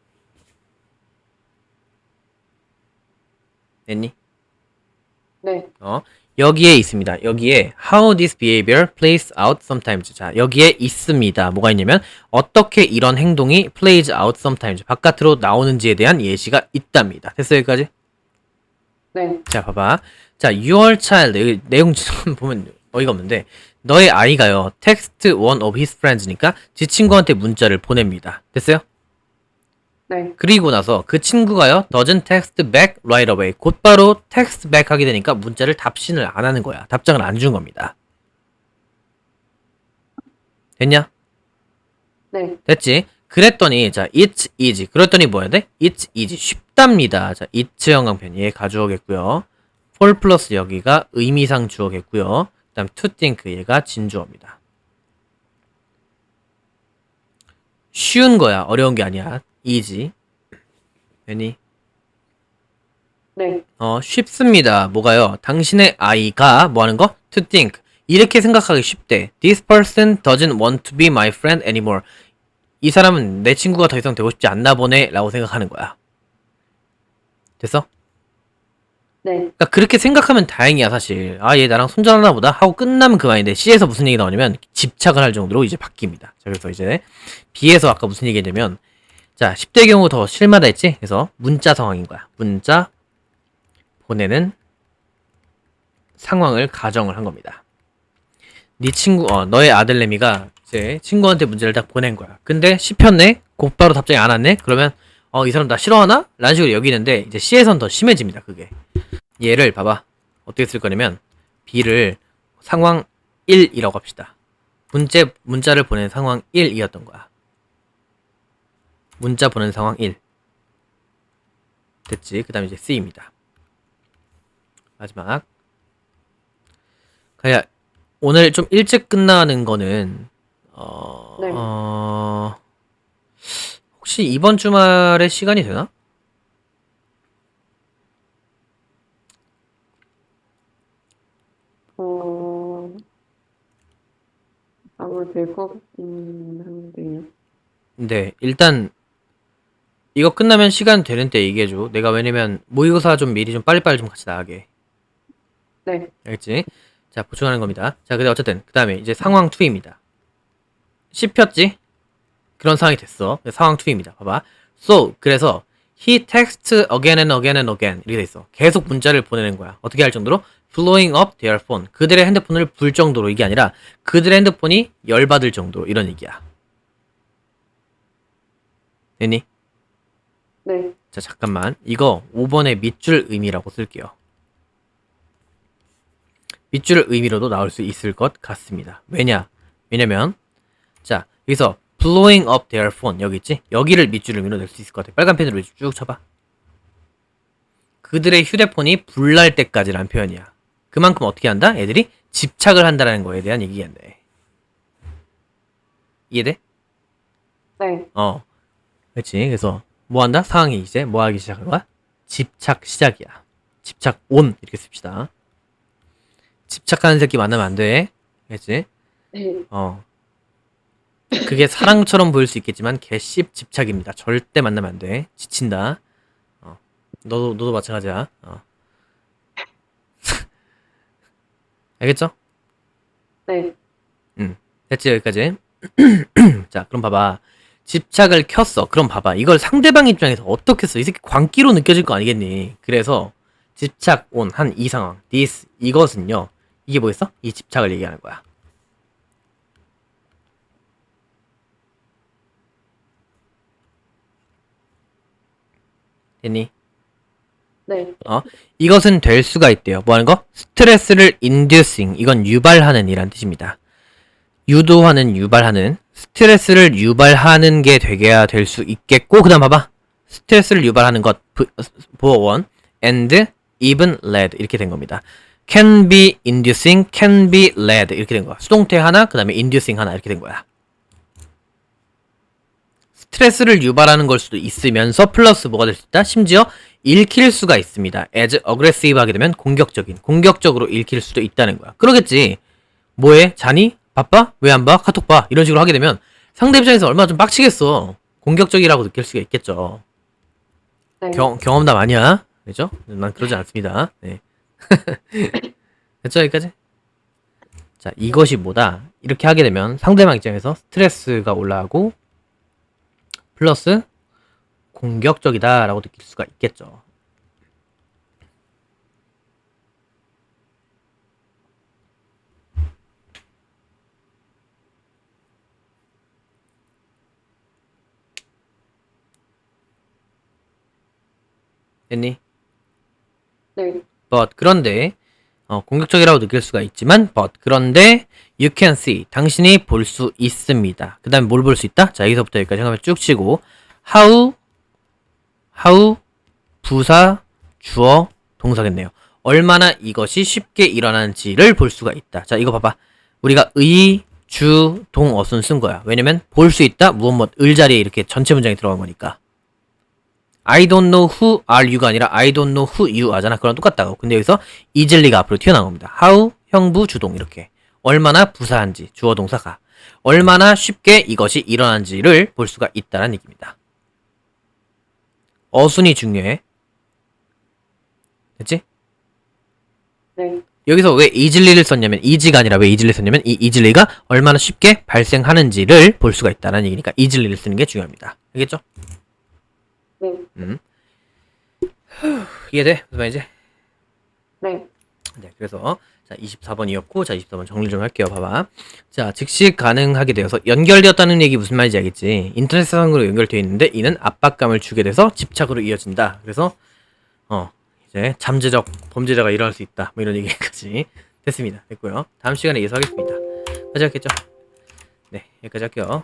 Speaker 1: 됐니?
Speaker 2: 네.
Speaker 1: 여기에 있습니다. 여기에 how this behavior plays out sometimes. 자, 여기에 있습니다. 뭐가 있냐면 어떻게 이런 행동이 plays out sometimes. 바깥으로 나오는지에 대한 예시가 있답니다. 됐어 여기까지?
Speaker 2: 네.
Speaker 1: 자, 봐봐. 자, your child. 여기 내용 좀 보면 어이가 없는데 너의 아이가요. text one of his friends니까 지 친구한테 문자를 보냅니다. 됐어요?
Speaker 2: 네.
Speaker 1: 그리고 나서 그 친구가요. doesn't text back right away. 곧바로 text back 하게 되니까 문자를 답신을 안 하는 거야. 답장을 안 준 겁니다. 됐냐?
Speaker 2: 네.
Speaker 1: 됐지? 그랬더니 자, it's easy. 그랬더니 뭐 해야 돼? it's easy. 쉽답니다. 자, it's 형광펜 얘 가주어겠고요. for 플러스 여기가 의미상 주어겠고요. 그 다음 to think 얘가 진주어입니다. 쉬운 거야. 어려운 게 아니야. easy. 됐니?
Speaker 2: 네.
Speaker 1: 쉽습니다. 뭐가요? 당신의 아이가 뭐 하는 거? To think. 이렇게 생각하기 쉽대. This person doesn't want to be my friend anymore. 이 사람은 내 친구가 더 이상 되고 싶지 않나 보네 라고 생각하는 거야. 됐어?
Speaker 2: 네.
Speaker 1: 그러니까 그렇게 생각하면 다행이야 사실. 아, 얘 나랑 손절하나 보다 하고 끝나면 그만인데 C에서 무슨 얘기 나오냐면 집착을 할 정도로 이제 바뀝니다. 자, 그래서 이제 B에서 아까 무슨 얘기 했냐면 자, 10대 경우 더 실마다 했지? 그래서 문자 상황인 거야. 문자 보내는 상황을 가정을 한 겁니다. 네 친구, 너의 아들내미가 이제 친구한테 문제를 딱 보낸 거야. 근데 씹혔네? 곧바로 답장이 안 왔네? 그러면 이 사람 나 싫어하나? 라는 식으로 여기는데 이제 C에선 더 심해집니다. 그게. 얘를 봐봐. 어떻게 쓸 거냐면 B를 상황 1이라고 합시다. 문자를 보낸 상황 1이었던 거야. 문자 보낸 상황 1. 됐지? 그 다음에 이제 C입니다. 마지막. 그냥 오늘 좀 일찍 끝나는 거는
Speaker 2: 네.
Speaker 1: 혹시 이번 주말에 시간이 되나?
Speaker 2: 어, 아무래도 될 것 같긴 한데요.
Speaker 1: 네, 일단 이거 끝나면 시간 되는 때 얘기해줘. 내가 왜냐면 모의고사 좀 미리 좀 빨리빨리 좀 같이 나가게.
Speaker 2: 네.
Speaker 1: 알겠지? 자, 보충하는 겁니다. 자, 근데 어쨌든 그 다음에 이제 상황 2입니다. 씹혔지? 그런 상황이 됐어. 상황 2입니다. 봐봐. So, 그래서 he texts again and again and again 이렇게 돼 있어. 계속 문자를 보내는 거야. 어떻게 할 정도로? blowing up their phone. 그들의 핸드폰을 불 정도로 이게 아니라 그들의 핸드폰이 열받을 정도로 이런 얘기야. 됐니?
Speaker 2: 네.
Speaker 1: 자, 잠깐만. 이거 5번의 밑줄 의미라고 쓸게요. 밑줄 의미로도 나올 수 있을 것 같습니다. 왜냐면 자, 여기서 blowing up their phone 여기 있지? 여기를 밑줄 의미로 낼 수 있을 것 같아. 빨간 펜으로 쭉 쳐봐. 그들의 휴대폰이 불날 때까지라는 표현이야. 그만큼 어떻게 한다? 애들이 집착을 한다는 거에 대한 얘기겠네. 이해돼?
Speaker 2: 네.
Speaker 1: 그렇지. 그래서 뭐 한다? 상황이 이제 뭐 하기 시작한 거야? 집착 시작이야. 집착 온 이렇게 씁시다. 집착하는 새끼 만나면 안 돼. 알겠지?
Speaker 2: 네.
Speaker 1: 그게 사랑처럼 보일 수 있겠지만 개씹 집착입니다. 절대 만나면 안 돼. 지친다. 너도 마찬가지야. 알겠죠?
Speaker 2: 네.
Speaker 1: 됐지 여기까지. 자, 그럼 봐봐. 집착을 켰어. 그럼 봐봐. 이걸 상대방 입장에서 어떻게 써? 이 새끼 광기로 느껴질 거 아니겠니? 그래서 집착 온 한 이 상황. this 이것은요. 이게 뭐겠어? 이 집착을 얘기하는 거야. 됐니?
Speaker 2: 네.
Speaker 1: 이것은 될 수가 있대요. 뭐 하는 거? 스트레스를 inducing. 이건 유발하는 이란 뜻입니다. 유도하는, 유발하는. 스트레스를 유발하는 게 되게야 될 수 있겠고, 그 다음 봐봐. 스트레스를 유발하는 것, 보어 원, and even led. 이렇게 된 겁니다. can be inducing, can be led. 이렇게 된 거야. 수동태 하나, 그 다음에 inducing 하나. 이렇게 된 거야. 스트레스를 유발하는 걸 수도 있으면서 플러스 뭐가 될 수 있다? 심지어 읽힐 수가 있습니다. as aggressive 하게 되면 공격적으로 읽힐 수도 있다는 거야. 그러겠지. 뭐해? 자니? 바빠? 왜 안 봐? 카톡 봐. 이런 식으로 하게 되면 상대 입장에서 얼마나 좀 빡치겠어. 공격적이라고 느낄 수가 있겠죠.
Speaker 2: 네.
Speaker 1: 경험담 아니야. 그죠? 난 그러지 않습니다. 네. 됐죠? 여기까지? 자, 이것이 뭐다? 이렇게 하게 되면 상대방 입장에서 스트레스가 올라가고 플러스 공격적이다 라고 느낄 수가 있겠죠. 됐니?
Speaker 2: 네.
Speaker 1: but 그런데 공격적이라고 느낄 수가 있지만 but 그런데 you can see 당신이 볼 수 있습니다. 그 다음에 뭘 볼 수 있다? 자, 여기서부터 여기까지 한번 쭉 치고 how 부사 주어 동사겠네요. 얼마나 이것이 쉽게 일어나는지를 볼 수가 있다. 자, 이거 봐봐. 우리가 의, 주, 동, 어순 쓴 거야. 왜냐면 볼 수 있다 무엇 을 자리에 이렇게 전체 문장이 들어간 거니까. I don't know who are you가 아니라 I don't know who you 하잖아. 그럼 똑같다고. 근데 여기서 easily 앞으로 튀어나온 겁니다. how, 형부, 주동 이렇게. 얼마나 부사한지, 주어, 동사가. 얼마나 쉽게 이것이 일어난지를 볼 수가 있다는 얘기입니다. 어순이 중요해. 됐지?
Speaker 2: 네.
Speaker 1: 여기서 왜 easily를 썼냐면 easy가 아니라 왜 easily 썼냐면 이 easily가 얼마나 쉽게 발생하는지를 볼 수가 있다는 얘기니까 easily를 쓰는 게 중요합니다. 알겠죠?
Speaker 2: 네.
Speaker 1: 이해돼? 무슨 말인지?
Speaker 2: 네.
Speaker 1: 네, 그래서 자, 24번이었고, 자, 24번 정리 좀 할게요. 봐봐. 자, 즉시 가능하게 되어서 연결되었다는 얘기 무슨 말인지 알겠지? 인터넷상으로 연결되어 있는데 이는 압박감을 주게 돼서 집착으로 이어진다. 그래서 이제 잠재적 범죄자가 일어날 수 있다. 뭐 이런 얘기까지 됐습니다. 됐고요. 다음 시간에 이어서 하겠습니다. 여기까지 할게요. 네, 여기까지 할게요.